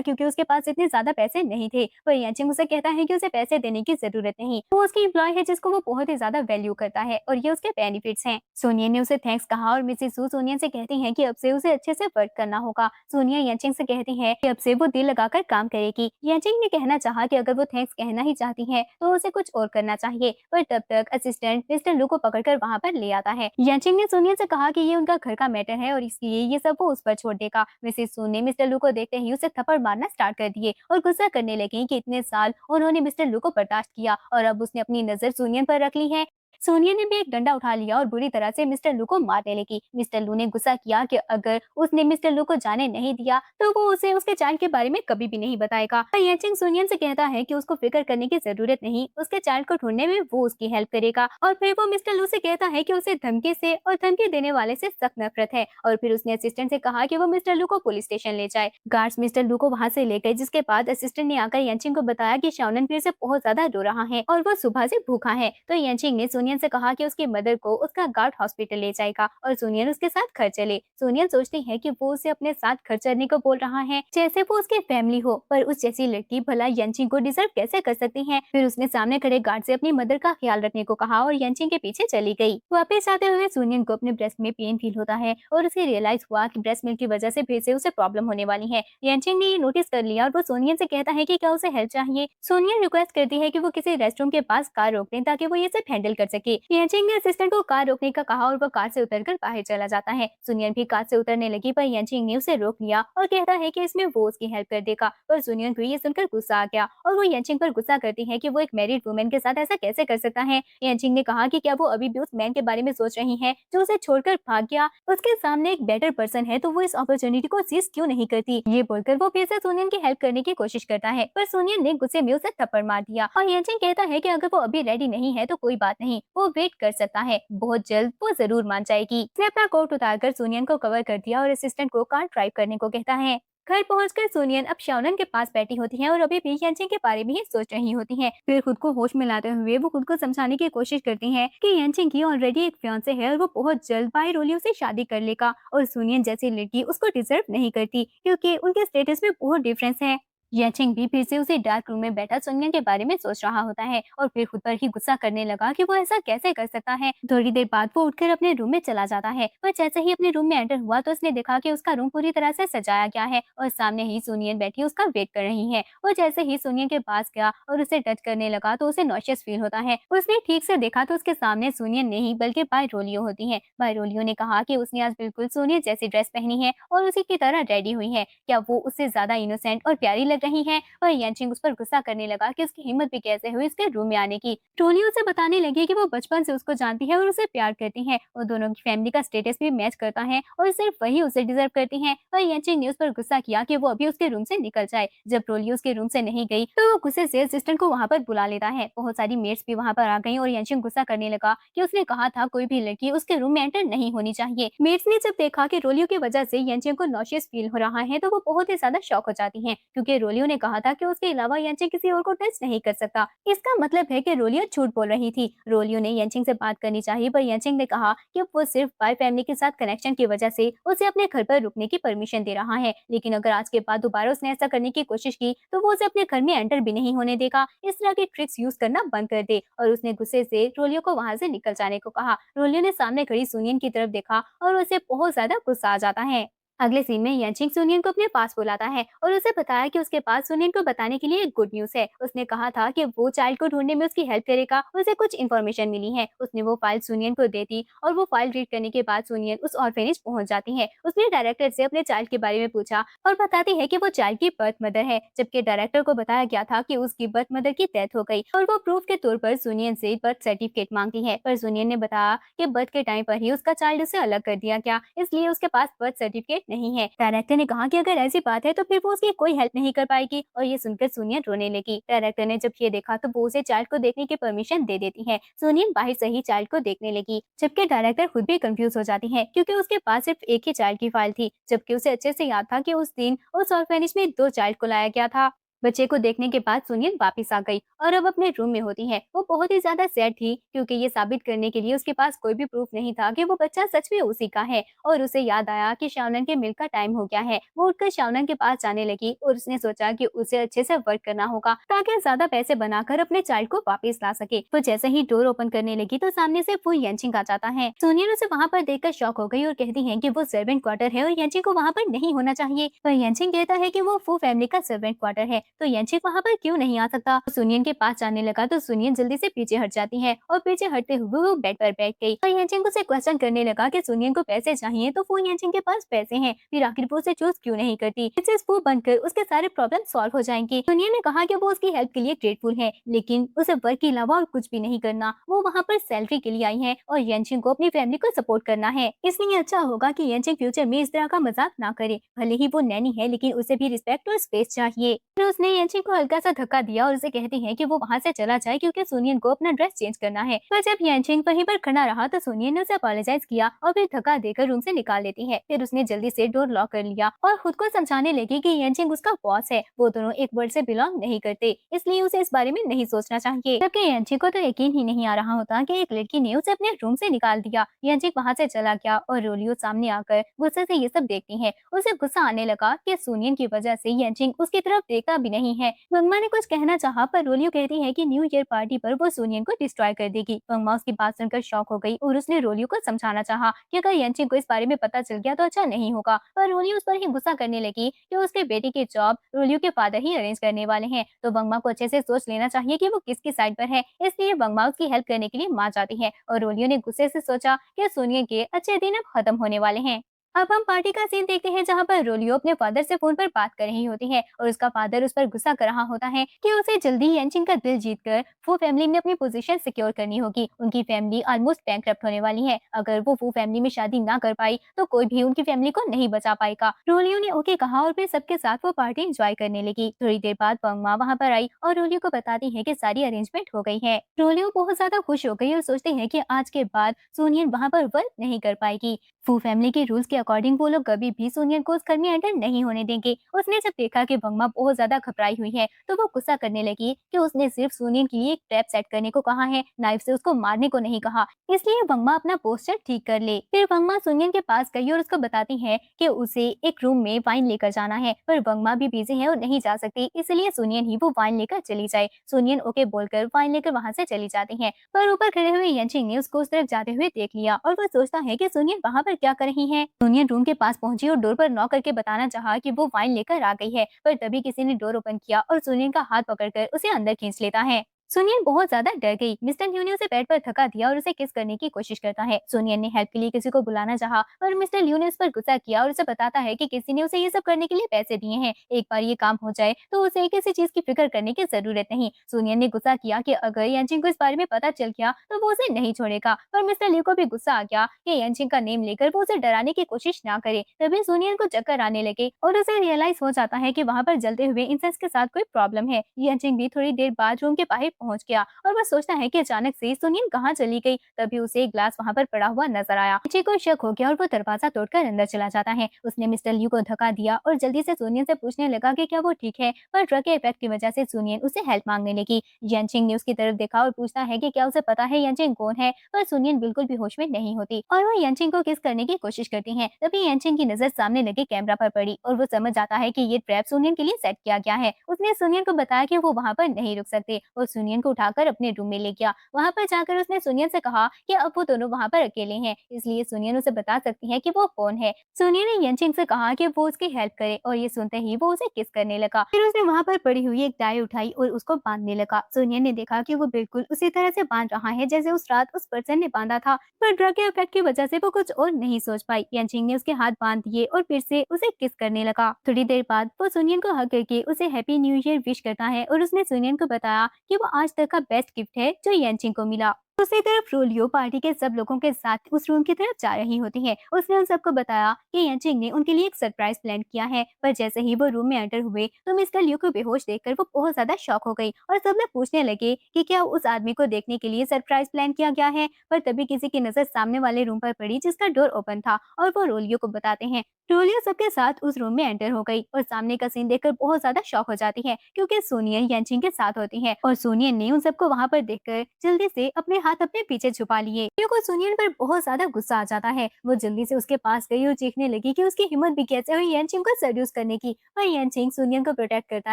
क्योंकि उसके पास इतने ज्यादा पैसे नहीं थे, पर यांचिंग उसे कहता है कि उसे पैसे देने की जरूरत नहीं, वो उसकी एम्प्लॉय है जिसको वो बहुत ही ज्यादा वैल्यू करता है और ये उसके बेनिफिट्स हैं। सोनियन ने उसे थैंक्स कहा और मिसेस सू सोनियन से कहती है कि अब से उसे अच्छे से वर्क करना होगा। सोनिया यांचिंग से कहती है कि अब से वो दिल लगाकर काम करेगी। यांचिंग ने कहना चाहा कि अगर वो थैंक्स कहना ही चाहती है तो उसे कुछ और करना चाहिए, पर तब तक असिस्टेंट मिस्टर लू को पकड़कर वहां पर ले आता है। यांचिंग ने सोनिया से कहा कि ये उनका घर का मैटर है और इसलिए ये सब वो उस पर छोड़ देगा। मिसेस सू ने मिस्टर लू को देखते ही उसे थप्पड़ मारना स्टार्ट कर दिए और गुस्सा करने लगी कि इतने साल उन्होंने मिस्टर लू को बर्दाश्त किया और अब उसने अपनी नजर सोनियन पर रख ली है। सोनिया ने भी एक डंडा उठा लिया और बुरी तरह से मिस्टर लू को मारने लगी। मिस्टर लू ने गुस्सा किया कि अगर उसने मिस्टर लू को जाने नहीं दिया तो वो उसे उसके चाइल्ड के बारे में कभी भी नहीं बताएगा। यांचिंग सोनियन से कहता है कि उसको फिक्र करने की जरूरत नहीं, उसके चाइल्ड को ढूंढने में वो उसकी हेल्प करेगा। और फिर वो मिस्टर लू से कहता है कि उसे धमकी से और धमकी देने वाले से सख्त नफरत है और फिर उसने असिस्टेंट से कहा कि वो मिस्टर लू को पुलिस स्टेशन ले जाए। गार्ड्स मिस्टर लू को वहां से ले गए, जिसके बाद असिस्टेंट ने आकर यांचिंग को बताया कि शाओनन फिर से बहुत ज्यादा रो रहा है और वो सुबह से भूखा है। तो यांचिंग ने सोनियन से कहा कि उसकी मदर को उसका गार्ड हॉस्पिटल ले जाएगा और सोनियन उसके साथ घर चले। सोनियन सोचती है कि वो उसे अपने साथ घर चलने को बोल रहा है जैसे वो उसकी फैमिली हो, पर उस जैसी लड़की भला यांचिंग को डिजर्व कैसे कर सकती है। फिर उसने सामने खड़े गार्ड से अपनी मदर का ख्याल रखने को कहा और यांचिंग के पीछे चली गई। वापस आते हुए सोनियन को अपने ब्रेस्ट में पेन फील होता है और उसे रियलाइज हुआ कि ब्रेस्ट मिल्क की वजह से फिर से उसे प्रॉब्लम होने वाली है। यांचिंग ने ये नोटिस कर लिया और वो सोनियन से कहता है कि क्या उसे हेल्प चाहिए। सोनियन रिक्वेस्ट करती है कि वो किसी रेस्टरूम के पास कार रोक दें ताकि वो ये सब हैंडल कर सके। यांचिंग ने असिस्टेंट को कार रोकने का कहा और वो कार से उतरकर बाहर चला जाता है। सुनियन भी कार से उतरने लगी पर यांचिंग ने उसे रोक लिया और कहता है कि इसमें वो उसकी हेल्प कर देगा, पर सुनियन को ये सुनकर गुस्सा आ गया और वो यांचिंग पर गुस्सा करती है कि वो एक मैरिड वुमेन के साथ ऐसा कैसे कर सकता है। यांचिंग ने कहा कि क्या वो अभी भी उस मैन के बारे में सोच रही है जो उसे छोड़कर भाग गया, उसके सामने एक बेटर पर्सन है तो वो इस अपॉर्चुनिटी को सीज क्यों नहीं करती। ये बोलकर वो फिर से सोनियन की हेल्प करने की कोशिश करता है, पर सोनियन ने गुस्से में उसे थप्पड़ मार दिया और यांचिंग कहता है कि अगर वो अभी रेडी नहीं है तो कोई बात नहीं, वो वेट कर सकता है, बहुत जल्द वो जरूर मान जाएगी। उसने अपना कोट उतारकर सोनियन को कवर कर दिया और असिस्टेंट को कार ड्राइव करने को कहता है। घर पहुंचकर सोनियन अब शाओनन के पास बैठी होती है और अभी भी यांचिंग के बारे में ही सोच रही होती है। फिर खुद को होश में लाते हुए वो खुद को समझाने की कोशिश करती है कि यांचिंग की ऑलरेडी एक फियांसे है और वो बहुत जल्द बाई रोलियो से शादी कर लेगा और सोनियन जैसी लड़की उसको डिजर्व नहीं करती क्योंकि उनके स्टेटस में बहुत डिफरेंस है। यांचिंग भी फिर से उसे डार्क रूम में बैठा सोनियन के बारे में सोच रहा होता है और फिर खुद पर ही गुस्सा करने लगा कि वो ऐसा कैसे कर सकता है। थोड़ी देर बाद वो उठकर अपने रूम में चला जाता है, पर जैसे ही अपने रूम में एंटर हुआ तो उसने देखा कि उसका रूम पूरी तरह से सजाया गया है और सामने ही सोनियन बैठी उसका वेट कर रही है। और जैसे ही सोनियन के पास गया और उसे टच करने लगा तो उसे नॉशियस फील होता है। उसने ठीक से देखा तो उसके सामने सोनियन नहीं बल्कि बाई रोलियो होती है। बाई रोलियो ने कहा कि उसने आज बिल्कुल सोनियन जैसी ड्रेस पहनी है और उसी की तरह रेडी हुई है, क्या वो उससे ज्यादा इनोसेंट और प्यारी लग रही है। और यांचिंग उस पर गुस्सा करने लगा कि उसकी हिम्मत भी कैसे हुई इसके रूम में आने की। टोनी उसे बताने लगी कि वो बचपन से उसको जानती है और उसे प्यार करती है और दोनों की फैमिली का स्टेटस भी मैच करता है और सिर्फ वही उसे डिजर्व करती है। और यांचिंग ने उस पर गुस्सा किया कि वो अभी उसके रूम से निकल जाए। जब रोली उसके रूम से नहीं गई तो वो गुस्से से असिस्टेंट को वहां पर बुला लेता है। बहुत सारी मेट्स भी वहां पर आ गई और यांचिंग गुस्सा करने लगा कि उसने कहा था कोई भी लड़की उसके रूम में एंटर नहीं होनी चाहिए। मेट्स ने जब देखा कि रोलियो की वजह से यांचिंग को नॉशियस फील हो रहा है तो वो बहुत ही ज्यादा शॉक हो जाती है क्योंकि रोलियो ने कहा था कि उसके अलावा यांचिंग किसी और को टच नहीं कर सकता। इसका मतलब है कि रोलियो झूठ बोल रही थी। रोलियो ने यांचिंग से बात करनी चाहिए पर यांचिंग ने कहा कि वो सिर्फ बाय फैमिली के साथ कनेक्शन की वजह से उसे अपने घर पर रुकने की परमिशन दे रहा है, लेकिन अगर आज के बाद दोबारा उसने ऐसा करने की कोशिश की तो वो उसे अपने घर में एंटर भी नहीं होने देगा। इस तरह के ट्रिक्स यूज करना बंद कर दे। और उसने गुस्से से रोलियो को वहां से निकल जाने को कहा। रोलियो ने सामने खड़ी सुनियन की तरफ देखा और उसे बहुत ज्यादा गुस्सा आ जाता है। अगले सीन में यंचिंग सुनियन को अपने पास बुलाता है और उसे बताया कि उसके पास सुनियन को बताने के लिए एक गुड न्यूज है। उसने कहा था कि वो चाइल्ड को ढूंढने में उसकी हेल्प करेगा। उसे कुछ इन्फॉर्मेशन मिली है। उसने वो फाइल सुनियन को दे दी और वो फाइल रीड करने के बाद सुनियन उस ऑर्फेनेज पहुंच जाती है। उसने डायरेक्टर से अपने चाइल्ड के बारे में पूछा और बताती है कि वो चाइल्ड की बर्थ मदर है, जबकि डायरेक्टर को बताया गया था कि उसकी बर्थ मदर की डेथ हो गई और वो प्रूफ के तौर पर सुनियन से बर्थ सर्टिफिकेट मांगती है। पर सुनियन ने बताया कि बर्थ के टाइम पर ही उसका चाइल्ड उसे अलग कर दिया गया, इसलिए उसके पास बर्थ सर्टिफिकेट नहीं है। डायरेक्टर ने कहा कि अगर ऐसी बात है तो फिर वो उसकी कोई हेल्प नहीं कर पाएगी और ये सुनकर सुनियन रोने लगी। डायरेक्टर ने जब ये देखा तो वो उसे चाइल्ड को देखने की परमिशन दे देती है। सुनियन बाहर से ही चाइल्ड को देखने लगी, जबकि डायरेक्टर खुद भी कंफ्यूज हो जाती है क्योंकि उसके पास सिर्फ एक ही चाइल्ड की फाइल थी, जबकि उसे अच्छे से याद था कि उस दिन उस ऑर्फेनेज में दो चाइल्ड को लाया गया था। बच्चे को देखने के बाद सुनियन वापस आ गई और अब अपने रूम में होती है। वो बहुत ही ज्यादा सैड थी क्योंकि ये साबित करने के लिए उसके पास कोई भी प्रूफ नहीं था कि वो बच्चा सच में उसी का है। और उसे याद आया कि शाओनन के मिल का टाइम हो गया है। वो उठकर शाओनन के पास जाने लगी और उसने सोचा कि उसे अच्छे से वर्क करना होगा ताकि ज्यादा पैसे बनाकर अपने चाइल्ड को वापस ला सके। वो जैसे ही डोर ओपन करने लगी तो सामने से फू यंचिंग आ जाता है। सुनियन उसे वहाँ पर देखकर शॉक हो गई और कहती है कि वो सर्वेंट क्वार्टर है और यंचिंग को वहाँ पर नहीं होना चाहिए। पर यंचिंग कहता है कि वो फू फैमिली का सर्वेंट क्वार्टर है, तो यंचिंग वहाँ पर क्यों नहीं आ सकता। तो सुनियन के पास जाने लगा तो सुनियन जल्दी से पीछे हट जाती है और पीछे हटते हुए वो बेड पर बैठ गई और यंचिंग उसे क्वेश्चन करने लगा कि सुनियन को पैसे चाहिए तो फू यंचिंग के पास पैसे हैं, फिर आखिर वो उसे चूज क्यों नहीं करती। इससे फू बनकर उसके सारे प्रॉब्लम सॉल्व हो जाएंगे। सुनियन ने कहा कि वो उसकी हेल्प के लिए ग्रेटफुल है, लेकिन उसे वर्क के अलावा और कुछ भी नहीं करना। वो वहाँ पर सैलरी के लिए आई है और यंचिंग को अपनी फैमिली को सपोर्ट करना है, इसलिए अच्छा होगा कि यंचिंग फ्यूचर में इस तरह का मजाक ना करे। भले ही वो नैनी है लेकिन उसे भी रिस्पेक्ट और स्पेस चाहिए। फिर उसने यंचिंग को हल्का सा धक्का दिया और उसे कहती है कि वो वहाँ से चला जाए क्योंकि सुनियन को अपना ड्रेस चेंज करना है। पर जब यंचिंग वहीं पर खड़ा रहा तो सुनियन ने उसे अपोलोजाइज किया और फिर धक्का देकर रूम से निकाल देती है। फिर उसने जल्दी से डोर लॉक कर लिया और खुद को समझाने लगी कि यंचिंग उसका बॉस है, वो दोनों एक वर्ल्ड से बिलोंग नहीं करते, इसलिए उसे इस बारे में नहीं सोचना चाहिए। जबकि यंचिंग को तो यकीन ही नहीं आ रहा होता कि एक लड़की ने उसे अपने रूम से निकाल दिया। यंचिंग वहाँ से चला गया और रोलियो सामने आकर गुस्से से ये सब देखती है। उसे गुस्सा आने लगा कि सुनियन की वजह से यंचिंग उसकी तरफ देखता भी नहीं है। वंगमा ने कुछ कहना चाहा पर रोलियो कहती है कि न्यू ईयर पार्टी पर वो सुनियन को डिस्ट्रॉय कर देगी। वंगमा उसकी बात सुनकर शॉक हो गई और उसने रोलियो को समझाना चाहा कि अगर यंचिंग को इस बारे में पता चल गया तो अच्छा नहीं होगा। पर रोलियो उस पर ही गुस्सा करने लगी कि उसके बेटी की जॉब रोलियो के फादर ही अरेंज करने वाले हैं, तो वंगमा को अच्छे से सोच लेना चाहिए कि वो किसकी साइड पर है। इसलिए वंगमा उसकी हेल्प करने के लिए मान जाती है और रोलियो ने गुस्से से सोचा कि सुनियन के अच्छे दिन अब खत्म होने वाले हैं। अब हम पार्टी का सीन देखते हैं जहाँ पर रोलियो अपने फादर से फोन पर बात कर रही होती है और उसका फादर उस पर गुस्सा कर रहा होता है कि उसे जल्दी यंचिंग का दिल जीतकर फू फैमिली में अपनी पोजीशन सिक्योर करनी होगी। उनकी फैमिली ऑलमोस्ट बैंकरप्ट होने वाली है। अगर वो फू फैमिली में शादी ना कर पाई तो कोई भी उनकी फैमिली को नहीं बचा पाएगा। रोलियो ने ओके कहा और फिर सबके साथ वो पार्टी एंजॉय करने लगी। थोड़ी देर बाद वंगमा वहाँ पर आई और रोलियो को बताती है कि सारी अरेंजमेंट हो गई है। रोलियो बहुत ज्यादा खुश हो गई और सोचती है कि आज के बाद सुनियन वहाँ पर वर्क नहीं कर पाएगी। फू फैमिली के रूल्स के अकॉर्डिंग वो लोग कभी भी सुनियन को उस घर में एंटर नहीं होने देंगे। उसने जब देखा कि वंगमा बहुत ज्यादा घबराई हुई है तो वो गुस्सा करने लगी कि उसने सिर्फ सुनियन के लिए एक ट्रैप सेट करने को कहा है, नाइफ से उसको मारने को नहीं कहा, इसलिए वंगमा अपना पोस्टर ठीक कर ले। फिर वंगमा सुनियन के पास गई और उसको बताती है कि उसे एक रूम में वाइन लेकर जाना है, पर वंगमा भी बिजी है और नहीं जा सकती, इसलिए सुनियन ही वो वाइन लेकर चली जाए। सुनियन ओके बोलकर वाइन लेकर वहाँ से चली जाती है। पर ऊपर खड़े हुए यंचिंग ने उसको उस तरफ जाते हुए देख लिया और वो सोचता है कि सुनियन वहाँ पर क्या कर रही है। सुनियन रूम के पास पहुंची और डोर पर नॉक करके बताना चाहा कि वो वाइन लेकर आ गई है, पर तभी किसी ने डोर ओपन किया और सुनियन का हाथ पकड़कर उसे अंदर खींच लेता है। सुनियन बहुत ज्यादा डर गई। मिस्टर ल्यू ने उसे बेड पर थका दिया और उसे किस करने की कोशिश करता है। सुनियन ने हेल्प के लिए किसी को बुलाना चाहा पर मिस्टर ल्यू ने उस पर गुस्सा किया और उसे बताता है कि किसी ने उसे ये सब करने के लिए पैसे दिए हैं, एक बार ये काम हो जाए तो उसे किसी चीज की फिक्र करने की जरूरत नहीं। सुनियन ने गुस्सा किया कि अगर यंचिंग को इस बारे में पता चल गया तो वो उसे नहीं छोड़ेगा, पर मिस्टर ल्यू को भी गुस्सा आ गया कि यंचिंग का नेम लेकर वो उसे डराने की कोशिश ना करे। तभी सुनियन को चक्कर आने लगे और उसे रियलाइज हो जाता है कि वहाँ पर जलते हुए इंसेंस के साथ कोई प्रॉब्लम है। यंचिंग भी थोड़ी देर बाद रूम के बाहर पहुंच गया और वह सोचता है कि अचानक से सुनियन कहाँ चली गई। तभी उसे एक ग्लास वहाँ पर पड़ा हुआ नजर आया। नीचे को शक हो गया और वो दरवाजा तोड़कर अंदर चला जाता है। उसने मिस्टर ल्यू को धक्का दिया और जल्दी से सुनियन से पूछने लगा कि क्या वो ठीक है, पर ड्रग के इफेक्ट की वजह से सुनियन उसे हेल्प मांगने लगी। यंचिंग ने उसकी तरफ देखा और पूछता है कि क्या उसे पता है यंचिंग कौन है, पर सुनियन बिल्कुल भी होश में नहीं होती और वो यंचिंग को किस करने की कोशिश करती है। तभी यंचिंग की नजर सामने लगे कैमरा पर पड़ी और वो समझ जाता है कि ये ट्रैप सुनियन के लिए सेट किया गया है। उसने सुनियन को बताया कि वो वहाँ पर नहीं रुक सकते और सुनियन सुनियन को उठाकर अपने रूम में ले गया। वहाँ पर जाकर उसने सुनियन से कहा कि अब वो दोनों वहाँ पर अकेले हैं, इसलिए सुनियन उसे बता सकती है कि वो कौन है। सुनियन ने यनचिंग से कहा कि वो उसकी हेल्प करे और ये सुनते ही वो उसे किस करने लगा। फिर उसने वहाँ पर पड़ी हुई एक टाई उठाई और उसको बांधने लगा। सुनियन ने देखा कि वो बिल्कुल उसी तरह से बांध रहा है जैसे उस रात उस पर्सन ने बांधा था, पर ड्रग के इफेक्ट की वजह से वो कुछ और नहीं सोच पाई। यनचिंग ने उसके हाथ बांध दिए और फिर से उसे किस करने लगा। थोड़ी देर बाद वो सुनियन को हग करके उसे हैप्पी न्यू ईयर विश करता है और उसने सुनियन को बताया कि वो आज तक का बेस्ट गिफ्ट है जो यनचिंग को मिला। दूसरी तरफ रोलियो पार्टी के सब लोगों के साथ उस रूम की तरफ जा रही होती है। उसने उन सबको बताया कि यनचिंग ने उनके लिए एक सरप्राइज प्लान किया है, पर जैसे ही वो रूम में एंटर हुए तो मिस्टर लियो को बेहोश देखकर वो बहुत ज्यादा शॉक हो गई और सब लोग पूछने लगे कि क्या उस आदमी को देखने के लिए सरप्राइज प्लान किया गया है। पर तभी किसी की नजर सामने वाले रूम पर पड़ी जिसका डोर ओपन था और वो रोलियो को बताते हैं। रोलियो सबके साथ उस रूम में एंटर हो गई और सामने का सीन देखकर बहुत ज्यादा शॉक हो जाती है, क्योंकि सोनियन यनचिंग के साथ होती है और सोनियन ने उन सबको वहाँ पर देखकर जल्दी से अपने हाथ अपने पीछे छुपा लिए। लियो को सोनियन पर बहुत ज्यादा गुस्सा आ जाता है। वो जल्दी से उसके पास गई और चीखने लगी कि उसकी हिम्मत भी कैसे हुई यनचिंग को सेड्यूस करने की। और यनचिंग सोनियन को प्रोटेक्ट करता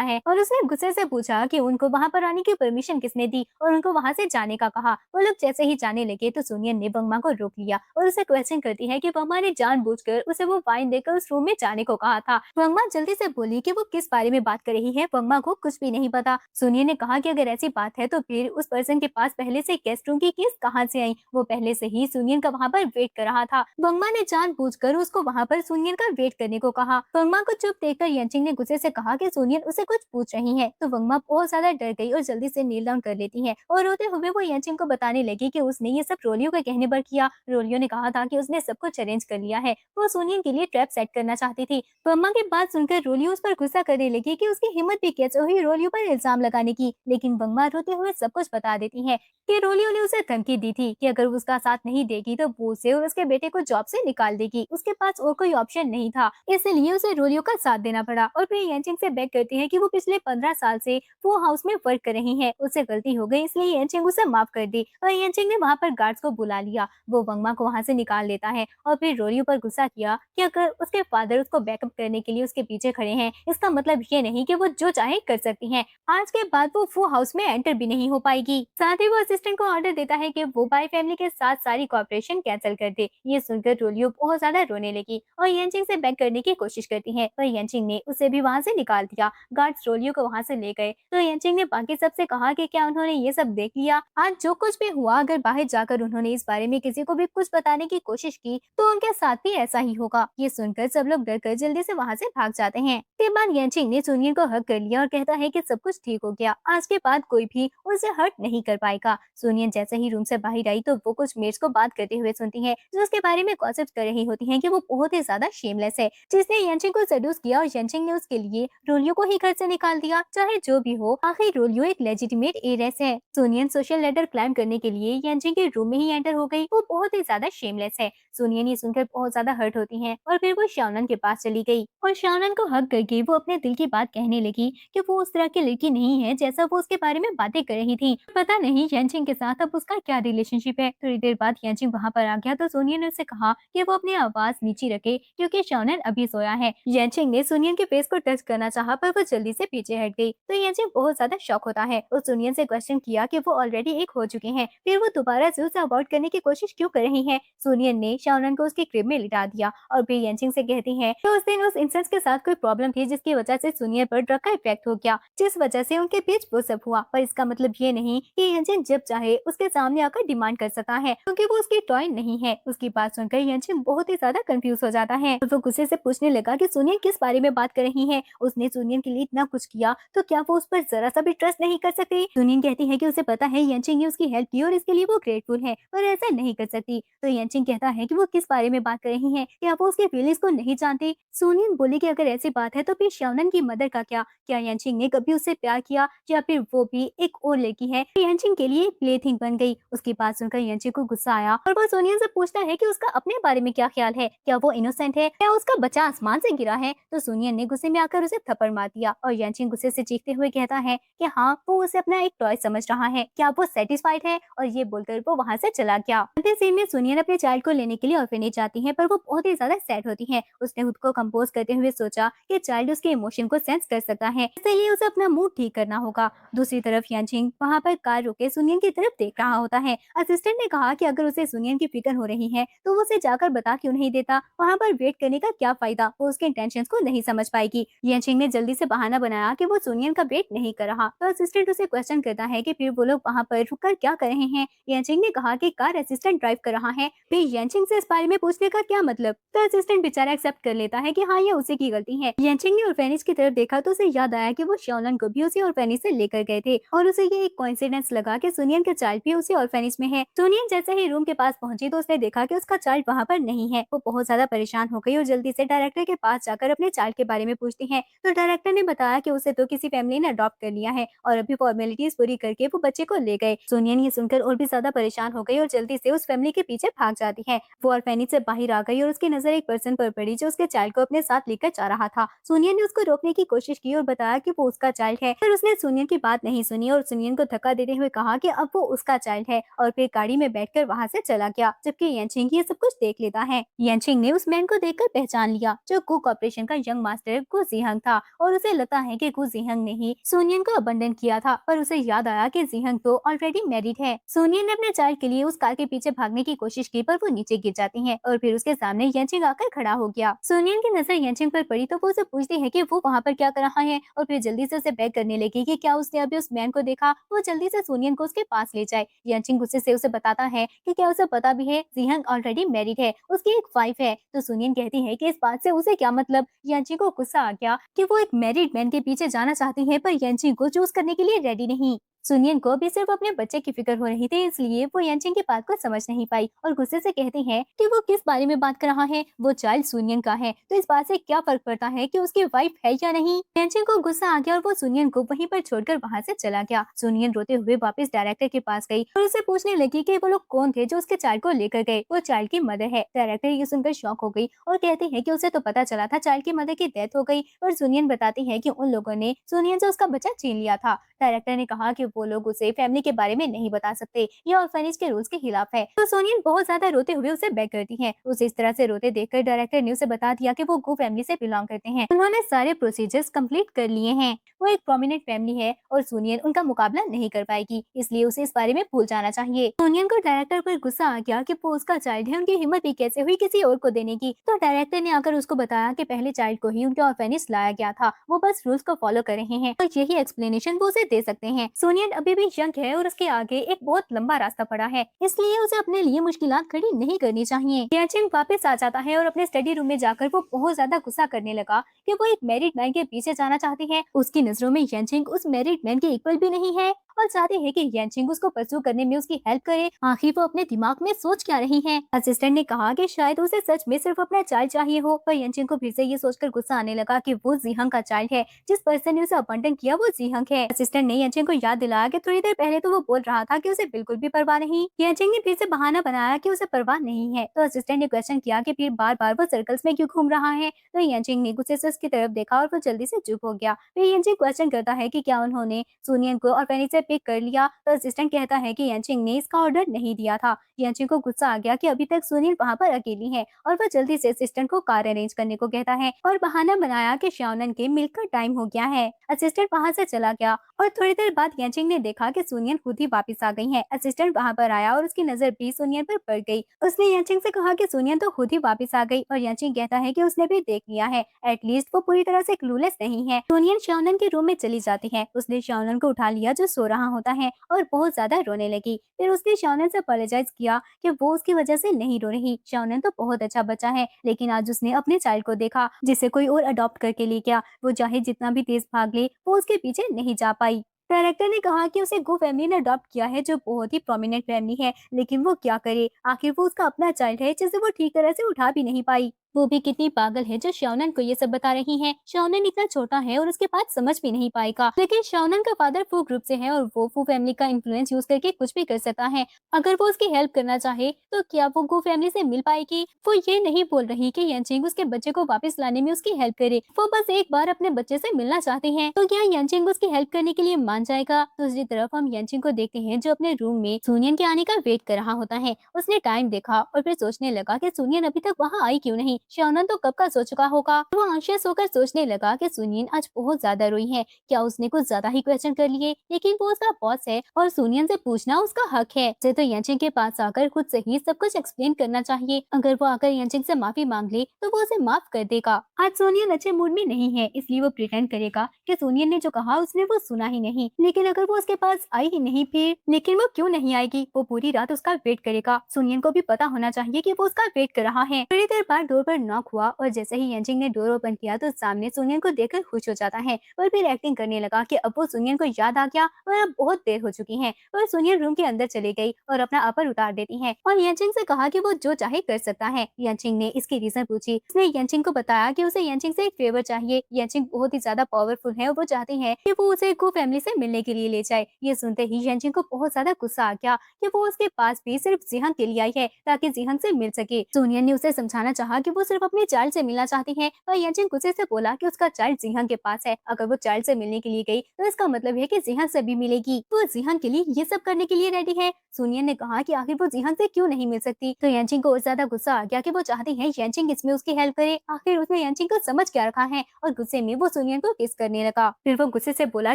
है और उसने गुस्से से पूछा कि उनको वहाँ पर आने की परमिशन किसने दी और उनको वहाँ से जाने का कहा। वो लोग जैसे ही जाने लगे तो सोनियन ने वंगमा को रोक लिया और उसे क्वेश्चन करती है कि वंगमा ने जानबूझकर उसे वो वाइन देकर उस रूम में जाने को कहा था। वंगमा जल्दी से बोली कि वो किस बारे में बात कर रही है, वंगमा को कुछ भी नहीं पता। सोनियन ने कहा कि अगर ऐसी बात है तो फिर उस पर्सन के पास पहले से गेस्ट रूम की कीज कहाँ से आई। वो पहले से ही सुनियन का वहाँ पर वेट कर रहा था। वंगमा ने जानबूझकर उसको वहाँ पर सुनियन का वेट करने को कहा। वंगमा को चुप देखकर यनचिंग ने गुस्से से कहा कि सुनियन उसे कुछ पूछ रही है, तो वंगमा बहुत ज्यादा डर गई और जल्दी से नील डाउन कर लेती है और रोते हुए वो यनचिंग को बताने लगी कि उसने ये सब रोलियो के कहने पर किया। रोलियो ने कहा था कि उसने सब कुछ अरेंज कर लिया है, वो सुनियन के लिए ट्रैप सेट करना चाहती थी। वंगमा की बात सुनकर रोलियो उस पर गुस्सा करने लगी कि उसकी हिम्मत भी कैसे हुई रोलियो पर इल्जाम लगाने की, लेकिन वंगमा रोते हुए सब कुछ बता देती है कि रोलियो ने उसे धमकी दी थी कि अगर वो उसका साथ नहीं देगी तो वो उसे और उसके बेटे को जॉब से निकाल देगी। उसके पास और कोई ऑप्शन नहीं था, इसलिए उसे रोलियो का साथ देना पड़ा। और फिर यनचिंग से बेग करती है कि वो पिछले 15 साल से वो हाउस में वर्क कर रही है, उससे गलती हो गई इसलिए यनचिंग उसे माफ कर दी। और यनचिंग ने वहाँ पर गार्ड्स को बुला लिया। वो वंगमा को वहाँ से निकाल लेता है और फिर रोलियो पर गुस्सा किया कि अगर उसके फादर उसको बैकअप करने के लिए उसके पीछे खड़े हैं, इसका मतलब ये नहीं कि वो जो चाहे कर सकती हैं। आज के बाद वो हाउस में एंटर भी नहीं हो पाएगी। साथ ही वो असिस्टेंट को ऑर्डर देता है कि वो बाई फैमिली के साथ सारी कॉर्पोरेशन कैंसिल कर दे। ये सुनकर रोलियो बहुत ज्यादा रोने लगी और यनचिंग से बैक करने की कोशिश करती है, पर यनचिंग ने उसे भी वहाँ से निकाल दिया। गार्ड्स रोलियो को वहाँ से ले गए तो यनचिंग ने बाकी सबसे कहा कि क्या उन्होंने ये सब देख लिया। आज जो कुछ भी हुआ, अगर बाहर जाकर उन्होंने इस बारे में किसी को भी कुछ बताने की कोशिश की तो उनके साथ भी ऐसा ही होगा। ये सुनकर सब लोग डरकर जल्दी से वहाँ से भाग जाते हैं। इसके बाद यनचिंग ने सुनियन को हग कर लिया और कहता है कि सब कुछ ठीक हो गया, आज के बाद कोई भी उसे हर्ट नहीं कर पाएगा। सुनियन जैसे ही रूम से बाहर आई तो वो कुछ मेट्स को बात करते हुए सुनती है जो उसके बारे में गॉसिप कर रही होती हैं कि वो बहुत ही ज्यादा शेमलेस है, जिसने यनचिंग को सेड्यूस किया और यनचिंग ने उसके लिए रोलियो को ही घर से निकाल दिया। चाहे जो भी हो, आखिर रोलियो एक लेजिटिमेट एरेस है। सुनियन सोशल लेडर क्लाइम करने के लिए यनचिंग के रूम में ही एंटर हो गई। वो बहुत ही ज्यादा शेमलेस है। सुनियन ये सुनकर बहुत ज्यादा हर्ट होती है और फिर वो शाओनन के पास चली गई और शाओनन को हग करके वो अपने दिल की बात कहने लगी कि वो उस तरह की लड़की नहीं है जैसा वो उसके बारे में बातें कर रही थी। पता नहीं यनचिंग के साथ अब उसका क्या रिलेशनशिप है। थोड़ी देर बाद यनचिंग वहाँ पर आ गया तो सोनियन ने उसे कहा कि वो अपनी आवाज नीचे रखे क्योंकि शाओनन अभी सोया है। यनचिंग ने सोनियन के फेस को टच करना चाहा पर वो जल्दी से पीछे हट गई तो यनचिंग बहुत ज्यादा शॉक होता है और सोनियन से क्वेश्चन किया कि वो ऑलरेडी एक हो चुके हैं, फिर वो दोबारा से उसे अवॉइड करने की कोशिश क्यों कर रही है। सोनियन ने शाओनन को उसके क्रिब में लिटा दिया और फिर यनचिंग से कहती है कि उस दिन उस इंसेंस के साथ कोई प्रॉब्लम थी जिसकी वजह से सोनियन पर ड्रग का इफेक्ट हो गया, जिस वजह से उनके बीच वो सब हुआ। पर इसका मतलब ये नहीं कि यनचिंग जब चाहे उसके सामने आकर डिमांड कर सकता है, क्योंकि वो उसकी टॉय नहीं है। उसकी बात सुनकर यनचिंग बहुत ही ज्यादा कंफ्यूज हो जाता है और वो गुस्से से पूछने लगा कि सोनियन किस बारे में बात कर रही है। उसने सोनियन के लिए इतना कुछ किया तो क्या वो उस पर जरा सा भी ट्रस्ट नहीं कर सकती। सोनियन कहती है कि उसे पता है यनचिंग ने उसकी हेल्प की और इसके लिए वो ग्रेटफुल है, पर ऐसा नहीं कर सकती। तो यनचिंग कहता है कि वो किस बारे में बात कर रही है, क्या वो उसके फीलिंग्स को नहीं जानती। सोनियन बोली कि अगर ऐसी बात है तो फिर शाओनन की मदर का क्या यनचिंग ने कभी उससे प्यार किया या फिर वो भी एक और लड़की है। यनचिंग के लिए प्ले थिंग बन बन गई। उसकी बात सुनकर यांची को गुस्सा आया और वो सोनियन से पूछता है कि उसका अपने बारे में क्या ख्याल है, क्या वो इनोसेंट है, क्या उसका बच्चा आसमान से गिरा है। तो सोनियन ने गुस्से में आकर उसे थप्पड़ मार दिया और यांची गुस्से से चीखते हुए कहता है कि हाँ, वो उसे अपना एक टॉय समझ रहा है, क्या वो सेटिस्फाइड है, और ये बोलकर वो वहाँ से चला गया। अगले सीन में सोनियन अपने चाइल्ड को लेने के लिए ऑर्फेनेज जाती है, पर वो बहुत ही ज्यादा सैड होती है। उसने खुद को कंपोज करते हुए सोचा कि चाइल्ड उसके इमोशन को सेंस कर सकता है, इसलिए उसे अपना मूड ठीक करना होगा। दूसरी तरफ यांचिंग वहाँ पर कार रोके सुनियन की तरफ देख रहा होता है। असिस्टेंट ने कहा कि अगर उसे सुनियन की फिक्र हो रही है तो वो उसे जाकर बता क्यों नहीं देता, वहाँ पर वेट करने का क्या फायदा, वो उसके इंटेंशंस को नहीं समझ पाएगी। यांचिंग ने जल्दी से बहाना बनाया कि वो सुनियन का वेट नहीं कर रहा, तो असिस्टेंट उसे क्वेश्चन करता है कि फिर वो लोग वहाँ पर रुककर क्या कर रहे हैं। यांचिंग ने कहा कि कार असिस्टेंट ड्राइव कर रहा है। फिर यांचिंग से इस बारे में पूछने का क्या मतलब, तो असिस्टेंट बेचारा एक्सेप्ट कर लेता है कि हाँ, ये उसी की गलती है। यांचिंग ने ऑर्फेनेज की तरफ देखा तो उसे याद आया कि वो शाओलन को भी उसी ऑर्फेनेज से लेकर गए थे और उसे ये एक कोइंसिडेंस लगा कि सुनियन का चाइल्ड भी उसी ऑर्फेनेज में है। सुनियन जैसे ही रूम के पास पहुंची तो उसने देखा कि उसका चाइल्ड वहाँ पर नहीं है। वो बहुत ज्यादा परेशान हो गई और जल्दी से डायरेक्टर के पास जाकर अपने चाइल्ड के बारे में पूछती है। तो डायरेक्टर ने बताया कि उसे तो किसी फैमिली ने अडॉप्ट कर लिया है और अभी फॉर्मेलिटीज पूरी करके वो बच्चे को ले गए। सुनियन ये सुनकर और भी ज्यादा परेशान हो गई और जल्दी से उस फैमिली के पीछे भाग जाती है। वो ऑर्फेनेज से बाहर आ गई और उसकी नजर एक पर्सन पर पड़ी जो उसके चाइल्ड को अपने साथ लेकर जा रहा था। सुनियन ने उसको रोकने की कोशिश की और बताया कि वो उसका चाइल्ड है, पर उसने सुनियन की बात नहीं सुनी और सुनियन को धक्का देते हुए कहा कि अब वो उसका चाइल्ड है और फिर गाड़ी में बैठकर वहाँ से चला गया, जबकि यांचिंग ये सब कुछ देख लेता है। यांचिंग ने उस मैन को देखकर पहचान लिया जो कुक ऑपरेशन का यंग मास्टर गु जिहंग था और उसे लगता है कि गु जिहंग ने ही सुनियन को अबंडन किया था, पर उसे याद आया कि जिहंग तो ऑलरेडी मैरिड है। सुनियन ने अपने चाइल्ड के लिए उस कार के पीछे भागने की कोशिश की, पर वो नीचे गिर जाती है और फिर उसके सामने यांचिंग आकर खड़ा हो गया। सुनियन की नजर यांचिंग पर पड़ी तो वो उसे पूछती है कि वो वहाँ पर क्या कर रहा है और फिर जल्दी से उसे बैग करने लगी कि क्या उसने अभी उस मैन को देखा। वो जल्दी से सुनियन को उसके पास ले जाए। यांचिंग गुस्से से उसे बताता है कि क्या उसे पता भी है जिहंग ऑलरेडी मैरिड है, उसकी एक वाइफ है। तो सुनियन कहती है कि इस बात से उसे क्या मतलब। यांचिंग को गुस्सा आ गया कि वो एक मैरिड मैन के पीछे जाना चाहती है, पर यांचिंग को चूज करने के लिए रेडी नहीं। सुनियन को भी सिर्फ अपने बच्चे की फिक्र हो रही थी, इसलिए वो यांचिंग की बात को समझ नहीं पाई और गुस्से से कहती है कि वो किस बारे में बात कर रहा है, वो चाइल्ड सुनियन का है, तो इस बात से क्या फर्क पड़ता है कि उसकी वाइफ है या नहीं। यांचिंग को गुस्सा आ गया और वो सुनियन को वहीं पर छोड़कर वहाँ से चला गया। सुनियन रोते हुए वापस डायरेक्टर के पास गई और उसे पूछने लगी कि वो लोग कौन थे जो उसके चाइल्ड को लेकर गए। वो चाइल्ड की मदर है। डायरेक्टर ये सुनकर शॉक हो गई और कहती है कि उसे तो पता चला था चाइल्ड की मदर की डेथ हो गई, पर सुनियन बताती है कि उन लोगों ने सुनियन से उसका बच्चा छीन लिया था। डायरेक्टर ने कहा कि वो लोग उसे फैमिली के बारे में नहीं बता सकते, ये ऑर्फनेज के रूल्स के खिलाफ है। तो सोनियन बहुत ज्यादा रोते हुए उसे बेग करती है। उसे इस तरह से रोते देखकर डायरेक्टर ने उसे बता दिया कि वो गु फैमिली से बिलोंग करते हैं, उन्होंने सारे प्रोसीजर्स कंप्लीट कर लिए हैं, वो एक प्रोमिनेंट फैमिली है और सोनियन उनका मुकाबला नहीं कर पाएगी, इसलिए उसे इस बारे में भूल जाना चाहिए। सोनियन को डायरेक्टर पर गुस्सा आ गया कि वो उसका चाइल्ड है, उनकी हिम्मत भी कैसे हुई किसी और को देने की। तो डायरेक्टर ने आकर उसको बताया कि पहले चाइल्ड को ही उनके ऑर्फनेज लाया गया था, वो बस रूल्स को फॉलो कर रहे हैं और यही एक्सप्लेनेशन वो उसे दे सकते हैं। सोनियन अभी भी यंग है और उसके आगे एक बहुत लंबा रास्ता पड़ा है, इसलिए उसे अपने लिए मुश्किलात खड़ी नहीं करनी चाहिए। यांचिंग वापस आ जाता है और अपने स्टडी रूम में जाकर वो बहुत ज्यादा गुस्सा करने लगा कि वो एक मैरिड मैन के पीछे जाना चाहती है। उसकी नजरों में यांचिंग उस मैरिड मैन के इक्वल भी नहीं है और चाहती है कि यांचिंग उसको परस्यू करने में उसकी हेल्प करे। आखिर वो अपने दिमाग में सोच क्या रही है। असिस्टेंट ने कहा कि शायद उसे सच में सिर्फ अपना चाइल्ड चाहिए हो, पर यांचिंग को फिर से ये सोचकर गुस्सा आने लगा कि वो जिहंग का चाइल्ड है, जिस पर्सन ने उसे अबंडन किया वो जिहंग है। असिस्टेंट ने यांचिंग को याद दिलाया कि थोड़ी देर पहले तो वो बोल रहा था कि उसे बिल्कुल भी परवाह नहीं। यांचिंग ने फिर से बहाना बनाया कि उसे परवाह नहीं है, तो असिस्टेंट ने क्वेश्चन किया कि फिर बार बार वो सर्कल्स में क्यों घूम रहा है। तो यांचिंग ने गुस्से से उसकी तरफ देखा और वो जल्दी से चुप हो गया। फिर यांचिंग क्वेश्चन करता है कि क्या उन्होंने सुनियन को ऑर्फेनेज से पिक कर लिया, तो असिस्टेंट कहता है कि यांचिंग ने इसका ऑर्डर नहीं दिया था। यांचिंग को गुस्सा आ गया कि अभी तक सुनील वहाँ पर अकेली है और वह जल्दी से असिस्टेंट को कार अरेंज करने को कहता है और बहाना बनाया कि शाओनन के मिल्क का टाइम हो गया है। असिस्टेंट वहाँ से चला गया और थोड़ी देर बाद यांचिंग ने देखा कि सुनियन खुद ही वापस आ गई है। असिस्टेंट वहाँ पर आया और उसकी नजर भी सुनियन पर पड़ गई। उसने यांचिंग से कहा कि सुनियन तो खुद ही वापस आ गई और यांचिंग कहता है कि उसने भी देख लिया है, एटलीस्ट वो पूरी तरह से क्लूलेस नहीं है। सुनियन शाओनन के रूम में चली जाती है। उसने शाओनन को उठा लिया जो सो रहा होता है और बहुत ज्यादा रोने लगी। फिर उसने शाओनन से अपोलोजाइज किया कि वो उसकी वजह से नहीं रो रही। शाओनन तो बहुत अच्छा बच्चा है, लेकिन आज उसने अपने चाइल्ड को देखा जिसे कोई और अडॉप्ट करके ले गया। वो चाहे जितना भी तेज भाग ले वो उसके पीछे नहीं जा पाई। डायरेक्टर ने कहा कि उसे गो फैमिली ने अडॉप्ट किया है जो बहुत ही प्रोमिनेंट फैमिली है, लेकिन वो क्या करे, आखिर वो उसका अपना चाइल्ड है जिसे वो ठीक तरह से उठा भी नहीं पाई। वो भी कितनी पागल है जो शाओनन को ये सब बता रही है। शाओनन इतना छोटा है और उसके पास समझ भी नहीं पाएगा, लेकिन शाओनन का फादर फू ग्रुप से है और वो फू फैमिली का इन्फ्लुएंस यूज करके कुछ भी कर सकता है। अगर वो उसकी हेल्प करना चाहे तो क्या वो गो फैमिली से मिल पाएगी? वो ये नहीं बोल रही कि यांचिंग उसके बच्चे को वापस लाने में उसकी हेल्प करे, वो बस एक बार अपने बच्चे से मिलना चाहती है। तो क्या यांचिंग उसकी हेल्प करने के लिए मान जाएगा? दूसरी तरफ हम यांचिंग को देखते हैं जो अपने रूम में सुनियन के आने का वेट कर रहा होता है। उसने टाइम देखा और फिर सोचने लगा कि सुनियन अभी तक वहाँ आई क्यों नहीं, शाओनन तो कब का सो चुका होगा। वो आंशियस होकर सोचने लगा कि सुनियन आज बहुत ज्यादा रोई है, क्या उसने कुछ ज्यादा ही क्वेश्चन कर लिए? लेकिन वो उसका बॉस है और सुनियन से पूछना उसका हक है। उसे तो यांचिंग के पास आकर खुद से ही सब कुछ एक्सप्लेन करना चाहिए। अगर वो आकर यांचिंग से माफी मांग ले तो वो उसे माफ कर देगा। आज सुनियन अच्छे मूड में नहीं है, इसलिए वो प्रिटेंड करेगा कि सुनियन ने जो कहा उसने वो सुना ही नहीं। लेकिन अगर वो उसके पास आई ही नहीं फिर? लेकिन वो क्यों नहीं आएगी? वो पूरी रात उसका वेट करेगा। सुनियन को भी पता होना चाहिए कि वो उसका वेट कर रहा है। थोड़ी देर बाद डोर पर नॉक हुआ और जैसे ही यांचिंग ने डोर ओपन किया तो सामने सुनियन को देखकर खुश हो जाता है और फिर एक्टिंग करने लगा कि अब वो सुनियन को याद आ गया और अब बहुत देर हो चुकी है। और सुनियन रूम के अंदर चली गई और अपना अपर उतार देती है और यांचिंग से कहा कि वो जो चाहे कर सकता है। यांचिंग ने इसकी रीजन पूछी। उसने यांचिंग को बताया कि उसे यांचिंग से एक फेवर चाहिए। यांचिंग बहुत ही ज्यादा पावरफुल है और वो चाहती है कि वो उसे को फैमिली से मिलने के लिए ले जाए। ये सुनते ही यांचिंग को बहुत ज्यादा गुस्सा आ गया कि वो उसके पास भी सिर्फ जिहंग के लिए आई है ताकि जिहंग से मिल सके। सुनियन ने उसे समझाना चाहा कि वो सिर्फ अपने चाइल्ड से मिलना चाहती है और यांचिंग गुस्से से बोला कि उसका चाइल्ड जिहंग के पास है। अगर वो चाइल्ड से मिलने के लिए गई तो इसका मतलब है कि जिहंग से भी मिलेगी। वो जिहंग के लिए ये सब करने के लिए रेडी है। सुनियन ने कहा कि आखिर वो जिहंग से क्यों नहीं मिल सकती। तो यांचिंग को और ज्यादा गुस्सा आ गया कि वो चाहती है यांचिंग इसमें उसकी हेल्प करे। आखिर उसने यांचिंग को समझ क्या रखा है और गुस्से में वो सुनियन को किस करने लगा। फिर वो गुस्से से बोला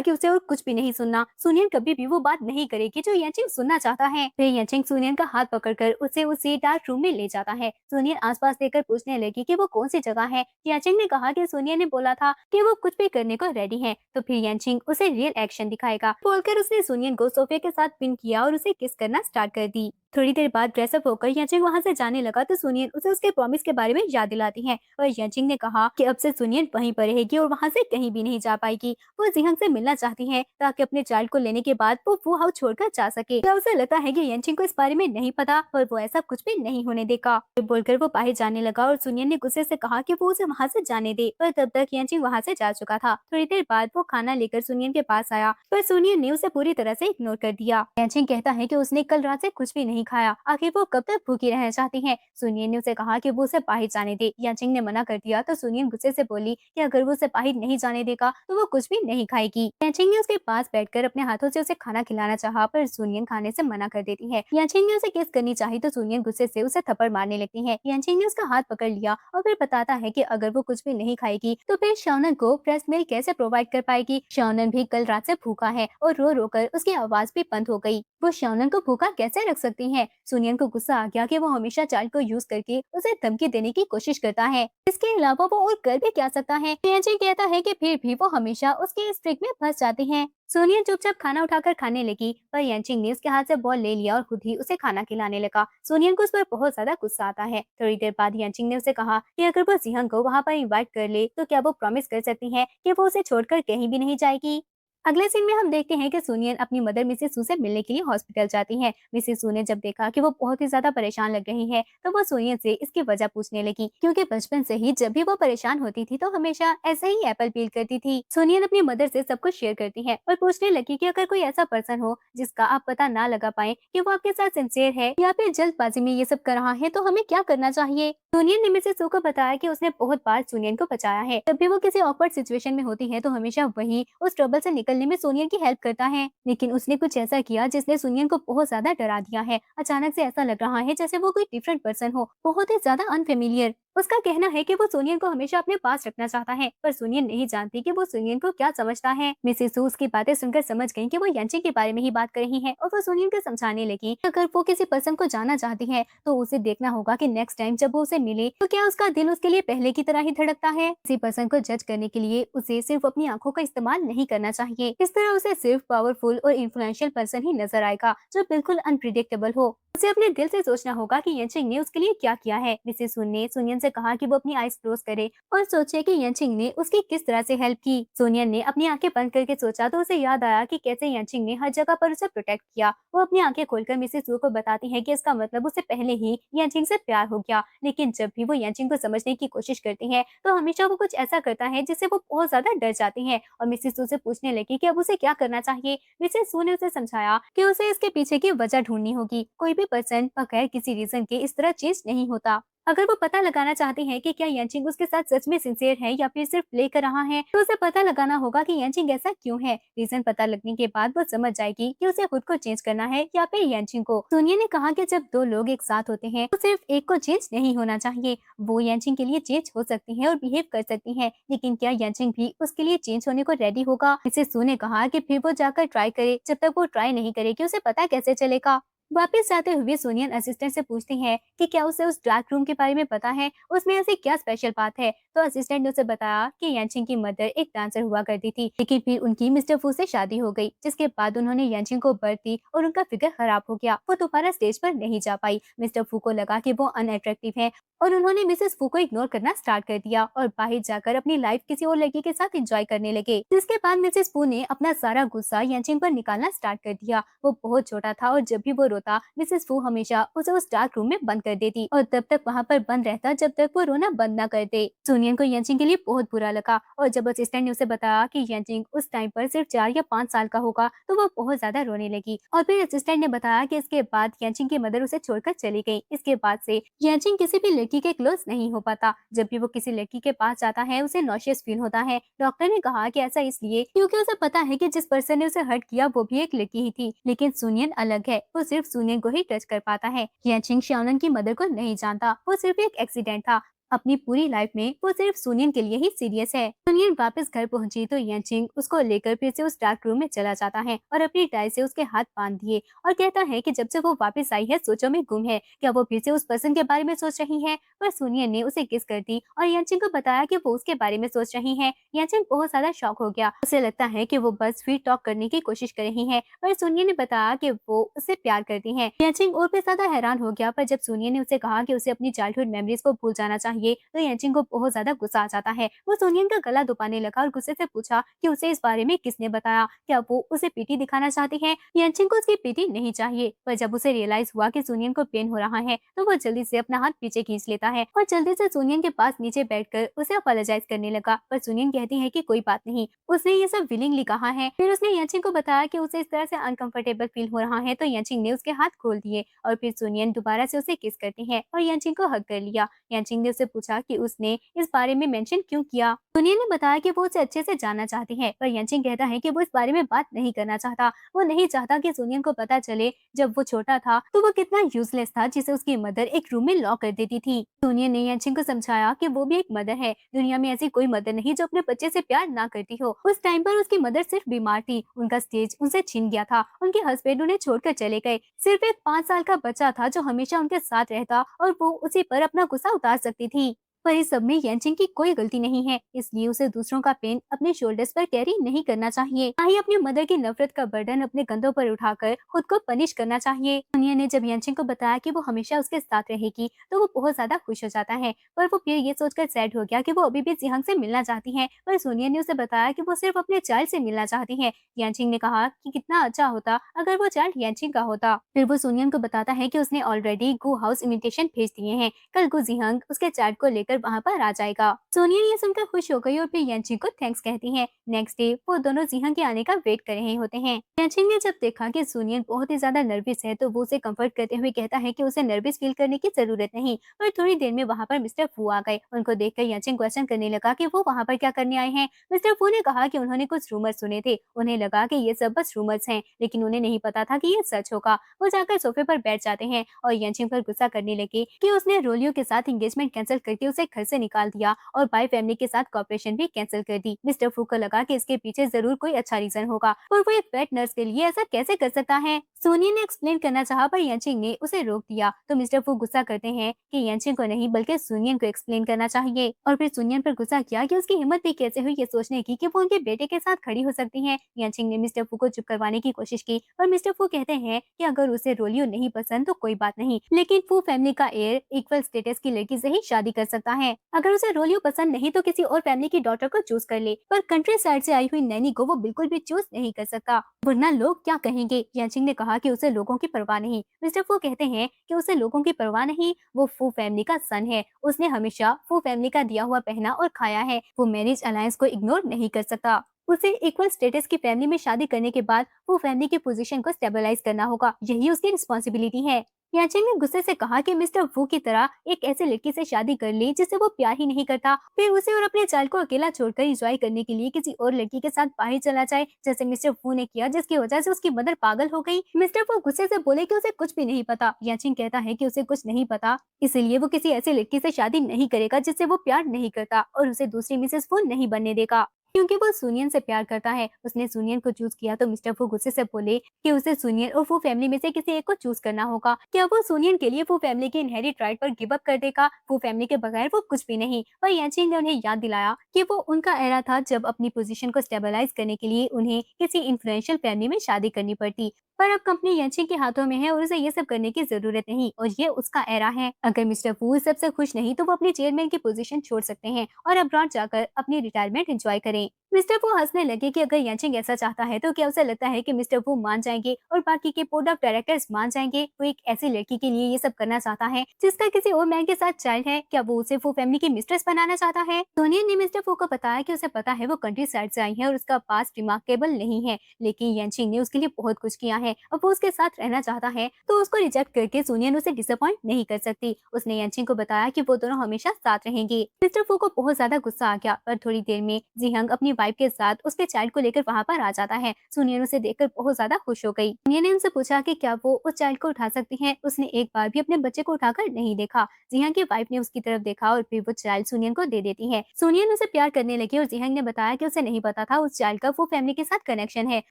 कि उसे और कुछ भी नहीं सुनना। सुनियन कभी भी वो बात नहीं करेगी जो यांचिंग सुनना चाहता है। फिर यांचिंग सुनियन का हाथ पकड़कर उसे उसी डार्क रूम में ले जाता है। सुनियन आसपास देखकर पूछने लगी कि वो कौन सी जगह है। यांचिंग ने कहा कि सुनियन ने बोला था कि वो कुछ भी करने को रेडी है। तो फिर यांचिंग उसे रियल एक्शन दिखाएगा बोलकर उसने सुनियन को सोफे के साथ पिन किया और उसे किस करना स्टार्ट कर दी। थोड़ी देर बाद ड्रेसअप होकर यांचिंग वहाँ से जाने लगा तो सुनियन उसे उसके प्रॉमिस के बारे में याद दिलाती है और यांचिंग ने कहा कि अब से सुनियन वहीं पर रहेगी और वहाँ से कहीं भी नहीं जा पाएगी। वो जिहंग से मिलना चाहती है ताकि अपने चाइल्ड को लेने के बाद वो हाउस छोड़कर जा सके। क्या उसे लगता है कि यांचिंग को इस बारे में नहीं पता और वो ऐसा कुछ भी नहीं होने देगा। बोलकर वो बाहर जाने लगा और सुनियन ने गुस्से से कहा कि वो उसे वहाँ से जाने दे, पर तब तक यांचिंग वहाँ से जा चुका था। थोड़ी देर बाद वो खाना लेकर सुनियन के पास आया पर सुनियन ने उसे पूरी तरह से इग्नोर कर दिया। यांचिंग कहता है कि उसने कल रात से कुछ भी नहीं खाया, आखिर वो कब तक भूखी रहना चाहती है। सुनियन ने उसे कहा कि वो उसे बाहर जाने दे। यांचिंग ने मना कर दिया तो सुनियन गुस्से से बोली कि अगर वो उसे बाहर नहीं जाने देगा तो वो कुछ भी नहीं खाएगी। यांचिंग ने उसके पास बैठकर अपने हाथों से उसे खाना खिलाना चाहा पर सुनियन खाने से मना कर देती है। यांचिंग ने उसे किस करनी चाही तो सुनियन गुस्से से उसे थप्पड़ मारने लगती है। यांचिंग ने उसका हाथ पकड़ लिया और फिर बताता है कि अगर वो कुछ भी नहीं खाएगी तो फिर शाओनन को ब्रेस्ट मिल्क कैसे प्रोवाइड कर पाएगी। शाओनन भी कल रात से भूखा है और रो रो कर उसकी आवाज भी बंद हो गई। वो शाओनन को भूखा कैसे रख सकती है। सुनियन को गुस्सा आ गया कि वो हमेशा चाइल्ड को यूज करके उसे धमकी देने की कोशिश करता है। इसके अलावा वो और कर भी क्या सकता है। यांचिंग कहता है कि फिर भी वो हमेशा उसके इस ट्रिक में फंस जाती है। सुनियन चुपचाप खाना उठाकर खाने लगी पर यांचिंग ने उसके हाथ से बॉल ले लिया और खुद ही उसे खाना खिलाने लगा। सुनियन को उस पर बहुत ज्यादा गुस्सा आता है। थोड़ी देर बाद यांचिंग ने उसे कहा कि अगर वो जिहंग को वहाँ पर इनवाइट कर ले तो क्या वो प्रॉमिस कर सकती है कि वो उसे छोड़कर कहीं भी नहीं जाएगी। अगले सीन में हम देखते हैं कि सुनियन अपनी मदर मिसेस सू से मिलने के लिए हॉस्पिटल जाती है। मिसेस सू ने जब देखा कि वो बहुत ही ज्यादा परेशान लग रही है तो वो सुनियन से इसकी वजह पूछने लगी, क्योंकि बचपन से ही जब भी वो परेशान होती थी तो हमेशा ऐसे ही एप्पल पील करती थी। सुनियन अपनी मदर से सब कुछ शेयर करती है और पूछने लगी कि अगर कोई ऐसा पर्सन हो जिसका आप पता ना लगा पाए कि वो आपके साथ सिंसियर है या फिर जल्दबाजी में ये सब कर रहा है तो हमें क्या करना चाहिए। सुनियन ने मिसेस सू को बताया कि उसने बहुत बार सुनियन को बचाया है। जब भी वो किसी ऑकवर्ड सिचुएशन में होती है तो हमेशा वही उस ट्रबल से निकलने में सुनियन की हेल्प करता है। लेकिन उसने कुछ ऐसा किया जिसने सुनियन को बहुत ज्यादा डरा दिया है। अचानक से ऐसा लग रहा है जैसे वो कोई डिफरेंट पर्सन हो, बहुत ही ज्यादा अनफेमिलियर। उसका कहना है कि वो सुनियन को हमेशा अपने पास रखना चाहता है पर सुनियन नहीं जानती कि वो सुनियन को क्या समझता है। मिसेस सू उसकी बातें सुनकर समझ गई कि वो यांचिंग के बारे में ही बात कर रही है और वो सुनियन को समझाने लगी कि अगर वो किसी पर्सन को जानना चाहती है तो उसे देखना होगा कि नेक्स्ट टाइम जब वो उसे मिले तो क्या उसका दिल उसके लिए पहले की तरह ही धड़कता है। किसी पर्सन को जज करने के लिए उसे सिर्फ अपनी आंखों का इस्तेमाल नहीं करना चाहिए। इस तरह उसे सिर्फ पावरफुल और इन्फ्लुएंशियल पर्सन ही नजर आएगा जो बिल्कुल अनप्रिडिक्टेबल हो। उसे अपने दिल से सोचना होगा कि यांचिंग ने उसके लिए क्या किया है। मिसेस सू ने सुनियन से कहा कि वो अपनी आईज क्लोज करे और सोचे कि यांचिंग ने उसकी किस तरह से हेल्प की। सोनियन ने अपनी आंखें बंद करके सोचा तो उसे याद आया कि कैसे यांचिंग ने हर जगह पर उसे प्रोटेक्ट किया। वो अपनी आंखें खोलकर मिसेस वू को बताती है कि इसका मतलब उसे पहले ही यांचिंग से प्यार हो गया, लेकिन जब भी वो यांचिंग को समझने की कोशिश करती है तो हमेशा वो कुछ ऐसा करता है जिससे वो बहुत ज्यादा डर जाती है और मिसेस वू से पूछने लगी कि अब उसे क्या करना चाहिए। मिसेस वू ने उसे समझाया कि उसे इसके पीछे की वजह ढूंढनी होगी। कोई भी पर्सन बगैर किसी रीजन के इस तरह चेंज नहीं होता। अगर वो पता लगाना चाहती है कि क्या यांचिंग उसके साथ सच में सिंसियर है या फिर सिर्फ प्ले कर रहा है, तो उसे पता लगाना होगा कि यांचिंग ऐसा क्यों है। रीजन पता लगने के बाद वो समझ जाएगी कि उसे खुद को चेंज करना है या फिर यांचिंग को। सोनिया ने कहा कि जब दो लोग एक साथ होते हैं तो सिर्फ एक को चेंज नहीं होना चाहिए। वो यांचिंग के लिए चेंज हो सकती है और बिहेव कर सकती है, लेकिन क्या यांचिंग भी उसके लिए चेंज होने को रेडी होगा। मिसेस सू ने कहा कि फिर वो जाकर ट्राई करे। जब तक वो ट्राई नहीं करेगी उसे पता कैसे चलेगा। वापस जाते हुए सोनियन असिस्टेंट से पूछती है कि क्या उसे उस डार्क रूम के बारे में पता है, उसमें ऐसी क्या स्पेशल बात है। तो असिस्टेंट ने उसे बताया कि यांचिंग की मदर एक डांसर हुआ करती थी, लेकिन फिर उनकी मिस्टर फू से शादी हो गई, जिसके बाद उन्होंने यांचिंग को बर्थ दी और उनका फिगर खराब हो गया। वो दोबारा स्टेज पर नहीं जा पाई। मिस्टर फू को लगा कि वो अनअट्रैक्टिव है और उन्होंने मिसेस फू को इग्नोर करना स्टार्ट कर दिया और बाहर जाकर अपनी लाइफ किसी और लड़की के साथ एंजॉय करने लगे। जिसके बाद मिसेस फू ने अपना सारा गुस्सा यांचिंग पर निकालना स्टार्ट कर दिया। वो बहुत छोटा था और जब भी वो रोता मिसेस फू हमेशा उसे उस डार्क रूम में बंद कर देती और तब तक वहाँ पर बंद रहता जब तक वो रोना बंद न कर दे। सोनियन को यांचिंग के लिए बहुत बुरा लगा और जब असिस्टेंट ने उसे बताया कि यांचिंग उस टाइम पर सिर्फ 4 या 5 साल का होगा तो वो बहुत ज्यादा रोने लगी। और फिर असिस्टेंट ने बताया कि इसके बाद यांचिंग की मदर उसे छोड़कर चली गई। इसके बाद से यांचिंग किसी भी लड़की के क्लोज नहीं हो पाता। जब भी वो किसी लड़की के पास जाता है उसे नॉशियस फील होता है। डॉक्टर ने कहा कि ऐसा इसलिए क्योंकि उसे पता है कि जिस पर्सन ने उसे हर्ट किया वो भी एक लड़की ही थी, लेकिन सुनियन अलग है। वो सिर्फ सुनियन को ही टच कर पाता है। यांचिंग शाओनन की मदर को नहीं जानता। वो सिर्फ एक एक्सीडेंट था। अपनी पूरी लाइफ में वो सिर्फ सुनियन के लिए ही सीरियस है। सुनियन वापस घर पहुंची तो यांचिंग उसको लेकर फिर से उस डार्क रूम में चला जाता है और अपनी टाई से उसके हाथ बांध दिए और कहता है कि जब से वो वापस आई है सोचों में गुम है। क्या वो फिर से उस पर्सन के बारे में सोच रही है। पर सुनियन ने उसे किस कर दी और यांचिंग को बताया कि वो उसके बारे में सोच रही है। यांचिंग बहुत ज्यादा शॉक हो गया। उसे लगता है कि वो बस फिर टॉक करने की कोशिश कर रही है, पर सुनियन ने बताया कि वो उसे प्यार करती है। यांचिंग और भी ज्यादा हैरान हो गया, पर जब सुनियन ने उसे कहा कि उसे अपनी चाइल्डहुड मेमोरीज को भूल जाना चाहिए तो यांचिंग को बहुत ज्यादा गुस्सा आ जाता है। वो सोनियन का गला दबाने लगा और गुस्से से पूछा कि उसे इस बारे में किसने बताया। क्या वो उसे पीटी दिखाना चाहती है। यांचिंग को उसकी पीटी नहीं चाहिए, पर जब उसे रियलाइज हुआ कि सोनियन को पेन हो रहा है तो वो जल्दी से अपना हाथ पीछे खींच लेता है और जल्दी से सोनियन के पास नीचे बैठकर उसे अपोलोजाइज करने लगा। पर सोनियन कहती है कि कोई बात नहीं, उसने ये सब विलिंगली कहा है। फिर उसने यांचिंग को बताया कि उसे इस तरह से अनकंफर्टेबल फील हो रहा है तो यांचिंग ने उसके हाथ खोल दिए और फिर सोनियन दोबारा से उसे किस करती है और यांचिंग को हग कर लिया। यांचिंग ने उसे पूछा कि उसने इस बारे में मेंशन क्यों किया। सोनियन ने बताया कि वो उसे अच्छे से जानना चाहती है, पर यांचिंग कहता है कि वो इस बारे में बात नहीं करना चाहता। वो नहीं चाहता कि सोनियन को पता चले जब वो छोटा था तो वो कितना यूजलेस था जिसे उसकी मदर एक रूम में लॉक कर देती थी। सोनियन ने यांचिंग को समझाया कि वो भी एक मदर है। दुनिया में ऐसी कोई मदर नहीं जो अपने बच्चे से प्यार ना करती हो। उस टाइम पर उसकी मदर सिर्फ बीमार थी, उनका स्टेज उनसे छीन गया था, उनके हस्बैंड उन्हें छोड़कर चले गए। सिर्फ एक 5 साल का बच्चा था जो हमेशा उनके साथ रहता और वो उसी पर अपना गुस्सा उतार सकती थी। पर इस सब में यांचिंग की कोई गलती नहीं है, इसलिए उसे दूसरों का पेन अपने शोल्डर्स पर कैरी नहीं करना चाहिए। ना ही अपनी मदर की नफरत का बर्डन अपने कंधों पर उठाकर खुद को पनिश करना चाहिए। सोनिया ने जब यांचिंग को बताया कि वो हमेशा उसके साथ रहेगी तो वो बहुत ज्यादा खुश हो जाता है, पर वो फिर ये सोचकर सैड हो गया कि वो अभी भी जिहंग से मिलना चाहती है। पर सोनिया ने उसे बताया कि वो सिर्फ अपने चाइल्ड से मिलना चाहती है। यांचिंग ने कहा कि कितना अच्छा होता अगर वो चाइल्ड यांचिंग का होता। फिर वो सोनियन को बताता है कि उसने ऑलरेडी गो हाउस इन्विटेशन भेज दिए हैं। कल गो जिहंग उसके चाइल्ड को लेकर वहाँ पर आ जाएगा। सोनिया ये सुनकर खुश हो गई और फिर यांचिंग को थैंक्स कहती है। नेक्स्ट डे वो दोनों जिहंग के आने का वेट कर रहे होते हैं। यांचिंग ने जब देखा कि सोनियन बहुत ही ज्यादा नर्वस है तो वो उसे कंफर्ट करते हुए कहता है कि उसे नर्वस फील करने की जरूरत नहीं। पर थोड़ी देर में वहाँ पर मिस्टर फू आ गए। उनको देखकर यांचिंग क्वेश्चन करने लगा कि वो वहाँ पर क्या करने आए हैं। मिस्टर फू ने कहा कि उन्होंने कुछ रूमर सुने थे, उन्हें लगा कि ये सब बस रूमर्स हैं, लेकिन उन्हें नहीं पता था कि ये सच होगा। वो जाकर सोफे पर बैठ जाते हैं और यांचिंग पर गुस्सा करने लगे कि उसने रोलियो के साथ एंगेजमेंट कैंसिल करके उसे घर से निकाल दिया और बाय फैमिली के साथ कॉपरेशन भी कैंसिल कर दी। मिस्टर फू को लगा कि इसके पीछे जरूर कोई अच्छा रीजन होगा और वो एक वेट नर्स के लिए ऐसा कैसे कर सकता है। सोनिया ने एक्सप्लेन करना चाहा पर यांचिंग ने उसे रोक दिया तो मिस्टर फू गुस्सा करते हैं कि यांचिंग को नहीं बल्कि सुनियन को एक्सप्लेन करना चाहिए और फिर सुनियन पर गुस्सा किया कि उसकी हिम्मत भी कैसे हुई ये सोचने की कि वो उनके बेटे के साथ खड़ी हो सकती है। यांचिंग ने मिस्टर फू को चुप करवाने की कोशिश की और मिस्टर फू कहते हैं कि अगर उसे रोलियो नहीं पसंद तो कोई बात नहीं, लेकिन फू फैमिली का एयर इक्वल स्टेटस की लड़की से ही शादी कर सकता सकता है। अगर उसे रोलियो पसंद नहीं तो किसी और फैमिली की डॉटर को चूज कर ले, पर कंट्री साइड से आई हुई नैनी को वो बिल्कुल भी चूज नहीं कर सकता, वरना लोग क्या कहेंगे। यांचिंग ने कहा कि उसे लोगों की परवाह नहीं। मिस्टर फू कहते हैं कि उसे लोगों की परवाह नहीं, वो फू फैमिली का सन है। उसने हमेशा फू फैमिली का दिया हुआ पहना और खाया है। वो मैरिज अलायंस को इग्नोर नहीं कर सकता। उसे इक्वल स्टेटस की फैमिली में शादी करने के बाद वो फैमिली की पोजीशन को स्टेबलाइज करना होगा, यही उसकी रिस्पॉन्सिबिलिटी है। याचेंग ने गुस्से से कहा कि मिस्टर वू की तरह एक ऐसी लड़की से शादी कर ली जिससे वो प्यार ही नहीं करता, फिर उसे और अपने चाइल्ड को अकेला छोड़कर एंजॉय करने के लिए किसी और लड़की के साथ बाहर चला जाए, जैसे मिस्टर वू ने किया, जिसकी वजह से उसकी मदर पागल हो गई। मिस्टर वू गुस्से से बोले कि उसे कुछ भी नहीं पता। याचिंग कहता है कि उसे कुछ नहीं पता, इसलिए वो किसी ऐसी लड़की से शादी नहीं करेगा जिससे वो प्यार नहीं करता, और उसे दूसरी मिसेस वू नहीं बनने देगा क्योंकि वो सुनियन से प्यार करता है। उसने सुनियन को चूज किया तो मिस्टर फू गुस्से से बोले कि उसे सुनियन और फू फैमिली में से किसी एक को चूज करना होगा। क्या वो सुनियन के लिए फू फैमिली के इनहेरिट राइट पर गिव अप कर देगा? फू फैमिली के बगैर वो कुछ भी नहीं। पर यांचिंग ने उन्हें याद दिलाया कि वो उनका एरा था जब अपनी पोजीशन को स्टेबलाइज करने के लिए उन्हें किसी इन्फ्लुएंशियल फैमिली में शादी करनी पड़ती, पर अब कंपनी यांचिंग के हाथों में है और उसे ये सब करने की जरूरत नहीं, और ये उसका एरा है। अगर मिस्टर फू इस सबसे खुश नहीं तो वो अपनी चेयरमैन की पोजीशन छोड़ सकते हैं और अब्रॉड जाकर अपनी रिटायरमेंट एंजॉय करें। मिस्टर फू हंसने लगे कि अगर यांचिंग ऐसा चाहता है तो क्या उसे लगता है कि मिस्टर फू मान जाएंगे और बाकी के बोर्ड ऑफ डायरेक्टर्स मान जाएंगे? वो एक ऐसी लड़की के लिए ये सब करना चाहता है जिसका किसी और मैन के साथ चाइल्ड है। क्या वो उसे फू फैमिली की मिस्ट्रेस बनाना चाहता है? सोनिया ने मिस्टर फू को बताया कि उसे पता है वो कंट्री साइड से आई है और उसका पास रिमार्केबल नहीं है, लेकिन यांचिंग ने उसके लिए बहुत कुछ किया है और वो उसके साथ रहना चाहता है, तो उसको रिजेक्ट करके सोनिया उसे डिसअपॉइंट नहीं कर सकती। उसने यांचिंग को बताया कि वो दोनों हमेशा साथ रहेंगे। मिस्टर फू को बहुत ज्यादा गुस्सा आ गया, पर थोड़ी देर में जीहंग अपनी वाइफ के साथ उसके चाइल्ड को लेकर वहाँ पर आ जाता है। सुनियन उसे देखकर बहुत ज्यादा खुश हो गई। सुनियन ने उनसे पूछा कि क्या वो उस चाइल्ड को उठा सकती हैं। उसने एक बार भी अपने बच्चे को उठाकर नहीं देखा। जीहंग की वाइफ ने उसकी तरफ देखा और फिर वो चाइल्ड सुनियन को दे देती है। सुनियन उसे प्यार करने लगी और जीहंग ने बताया कि उसे नहीं पता था उस चाइल्ड का वो फैमिली के साथ कनेक्शन है।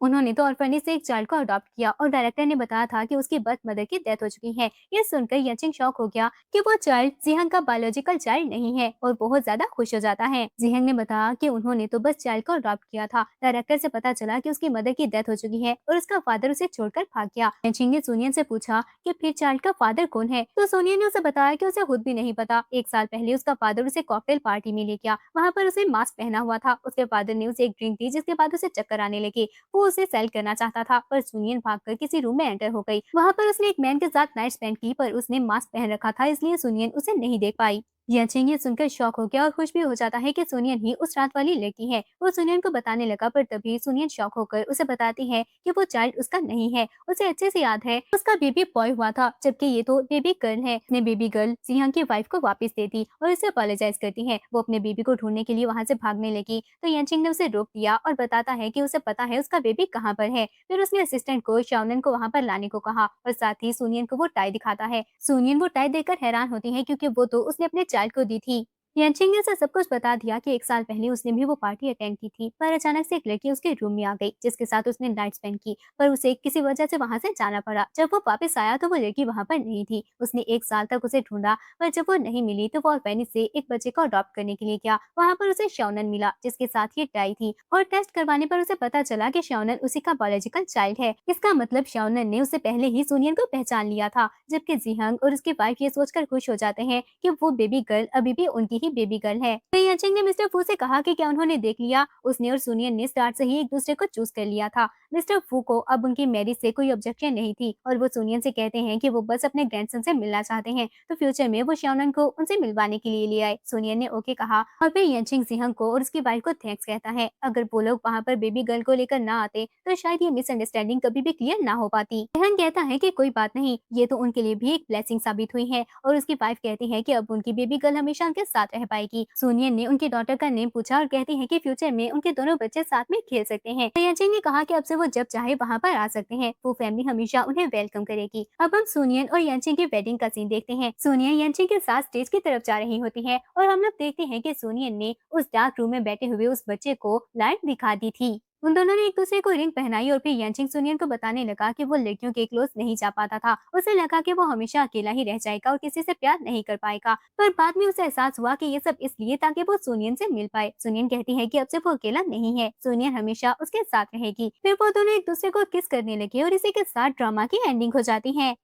उन्होंने तो ऑर्फनेज से एक चाइल्ड को अडॉप्ट किया और डायरेक्टर ने बताया था कि उसकी बर्थ मदर की डेथ हो चुकी है। ये सुनकर यचिंग शॉक हो गया कि वो चाइल्ड जीहंग का बायोलॉजिकल चाइल्ड नहीं है और बहुत ज्यादा खुश हो जाता है। जीहंग ने बताया कि उन्होंने तो बस चाइल्ड को अडॉप्ट किया था। डायरेक्टर से पता चला कि उसकी मदर की डेथ हो चुकी है और उसका फादर उसे छोड़कर भाग गया। यचिंग ने सोनियन से पूछा कि फिर चाइल्ड का फादर कौन है, तो सोनियन ने उसे बताया कि उसे खुद भी नहीं पता। एक साल पहले उसका फादर उसे कॉकटेल पार्टी में ले गया। वहाँ पर उसे मास्क पहना हुआ था। उसके फादर ने उसे एक ड्रिंक दी जिसके बाद उसे चक्कर आने लगे। वो उसे सेल करना चाहता था, पर सुनियन भागकर किसी रूम में एंटर हो गई। वहाँ पर उसने एक मैन के साथ नाइट स्पेंड की, पर उसने मास्क पहन रखा था, इसलिए सुनियन उसे नहीं देख पाई। यांचिंग ये सुनकर शॉक हो गया और खुश भी हो जाता है कि सुनियन ही उस रात वाली लड़की है। वो सुनियन को बताने लगा, पर तभी सुनियन शॉक होकर उसे बताती है कि वो चाइल्ड उसका नहीं है। उसे अच्छे से याद है उसका बेबी बॉय हुआ था, जबकि ये तो बेबी गर्ल है। उसने बेबी गर्ल जियांग की वाइफ को वापस दे दी और उसे अपोलोजाइज करती है। वो अपने बेबी को ढूंढने के लिए वहाँ से भागने लगी, तो यांचिंग ने उसे रोक दिया और बताता है कि उसे पता है उसका बेबी कहाँ पर है। फिर उसने असिस्टेंट को शाओनन को वहाँ पर लाने को कहा और साथ ही सुनियन को वो टाई दिखाता है। सुनियन वो टाई देखकर हैरान होती है क्योंकि वो तो उसने अपने चाइल्ड को दी थी। यांचिंग ने उसे सब कुछ बता दिया कि एक साल पहले उसने भी वो पार्टी अटेंड की थी, पर अचानक से एक लड़की उसके रूम में आ गई जिसके साथ उसने नाइट स्पेंड की, पर उसे किसी वजह से वहां से जाना पड़ा। जब वो वापस आया तो वो लड़की वहां पर नहीं थी। उसने एक साल तक उसे ढूंढा, पर जब वो नहीं मिली तो वो ऑर्फेनेज से एक बच्चे को अडॉप्ट करने के लिए गया। वहां पर उसे शाओनन मिला जिसके साथ ये टाई थी, और टेस्ट करवाने पर उसे पता चला कि शाओनन उसी का बायोलॉजिकल चाइल्ड है। इसका मतलब शाओनन ने उससे पहले ही सुनियन को पहचान लिया था। जबकि जीहंग और उसकी वाइफ ये सोचकर खुश हो जाते हैं कि वो बेबी गर्ल अभी भी उनकी ही बेबी गर्ल है। यांचिंग ने मिस्टर फू से कहा कि क्या उन्होंने देख लिया। उसने और सुनियन ने स्टार्ट से ही एक दूसरे को चूज कर लिया था। मिस्टर फू को अब उनकी मैरिज से कोई ऑब्जेक्शन नहीं थी और वो सुनियन से कहते हैं कि वो बस अपने ग्रैंडसन से मिलना चाहते हैं, तो फ्यूचर में वो शाओनन को उनसे मिलवाने के लिए ले आए। सुनियन ने ओके कहा और फिर यांचिंग जिहंग को और उसकी वाइफ को थैंक्स कहता है। अगर वो लोग वहाँ पर बेबी गर्ल को लेकर ना आते तो शायद ये मिसअंडरस्टैंडिंग कभी भी क्लियर ना हो पाती। जिहंग कहता है कि कोई बात नहीं, ये तो उनके लिए भी एक ब्लेसिंग साबित हुई है, और उसकी वाइफ कहती है कि अब उनकी बेबी गर्ल हमेशा उनके साथ रह पाएगी। सुनियन ने उनकी डॉटर का नेम पूछा और कहती है कि फ्यूचर में उनके दोनों बच्चे साथ में खेल सकते हैं। यांचिंग ने कहा कि अब से वो जब चाहे वहाँ पर आ सकते हैं, वो फैमिली हमेशा उन्हें वेलकम करेगी। अब हम सुनियन और यांचिंग की वेडिंग का सीन देखते हैं। सुनियन यांचिंग के साथ स्टेज की तरफ जा रही होती है और हम लोग देखते हैं कि सुनियन ने उस डार्क रूम में बैठे हुए उस बच्चे को लाइट दिखा दी थी। उन दोनों ने एक दूसरे को रिंग पहनाई और फिर यांचिंग सुनियन को बताने लगा कि वो लड़कियों के क्लोज नहीं जा पाता था। उसे लगा कि वो हमेशा अकेला ही रह जाएगा और किसी से प्यार नहीं कर पाएगा, पर बाद में उसे एहसास हुआ कि ये सब इसलिए ताकि वो सुनियन से मिल पाए। सुनियन कहती है कि अब से वो अकेला नहीं है, सुनियन हमेशा उसके साथ रहेगी। फिर वो दोनों एक दूसरे को किस करने लगे और इसी के साथ ड्रामा की एंडिंग हो जाती है।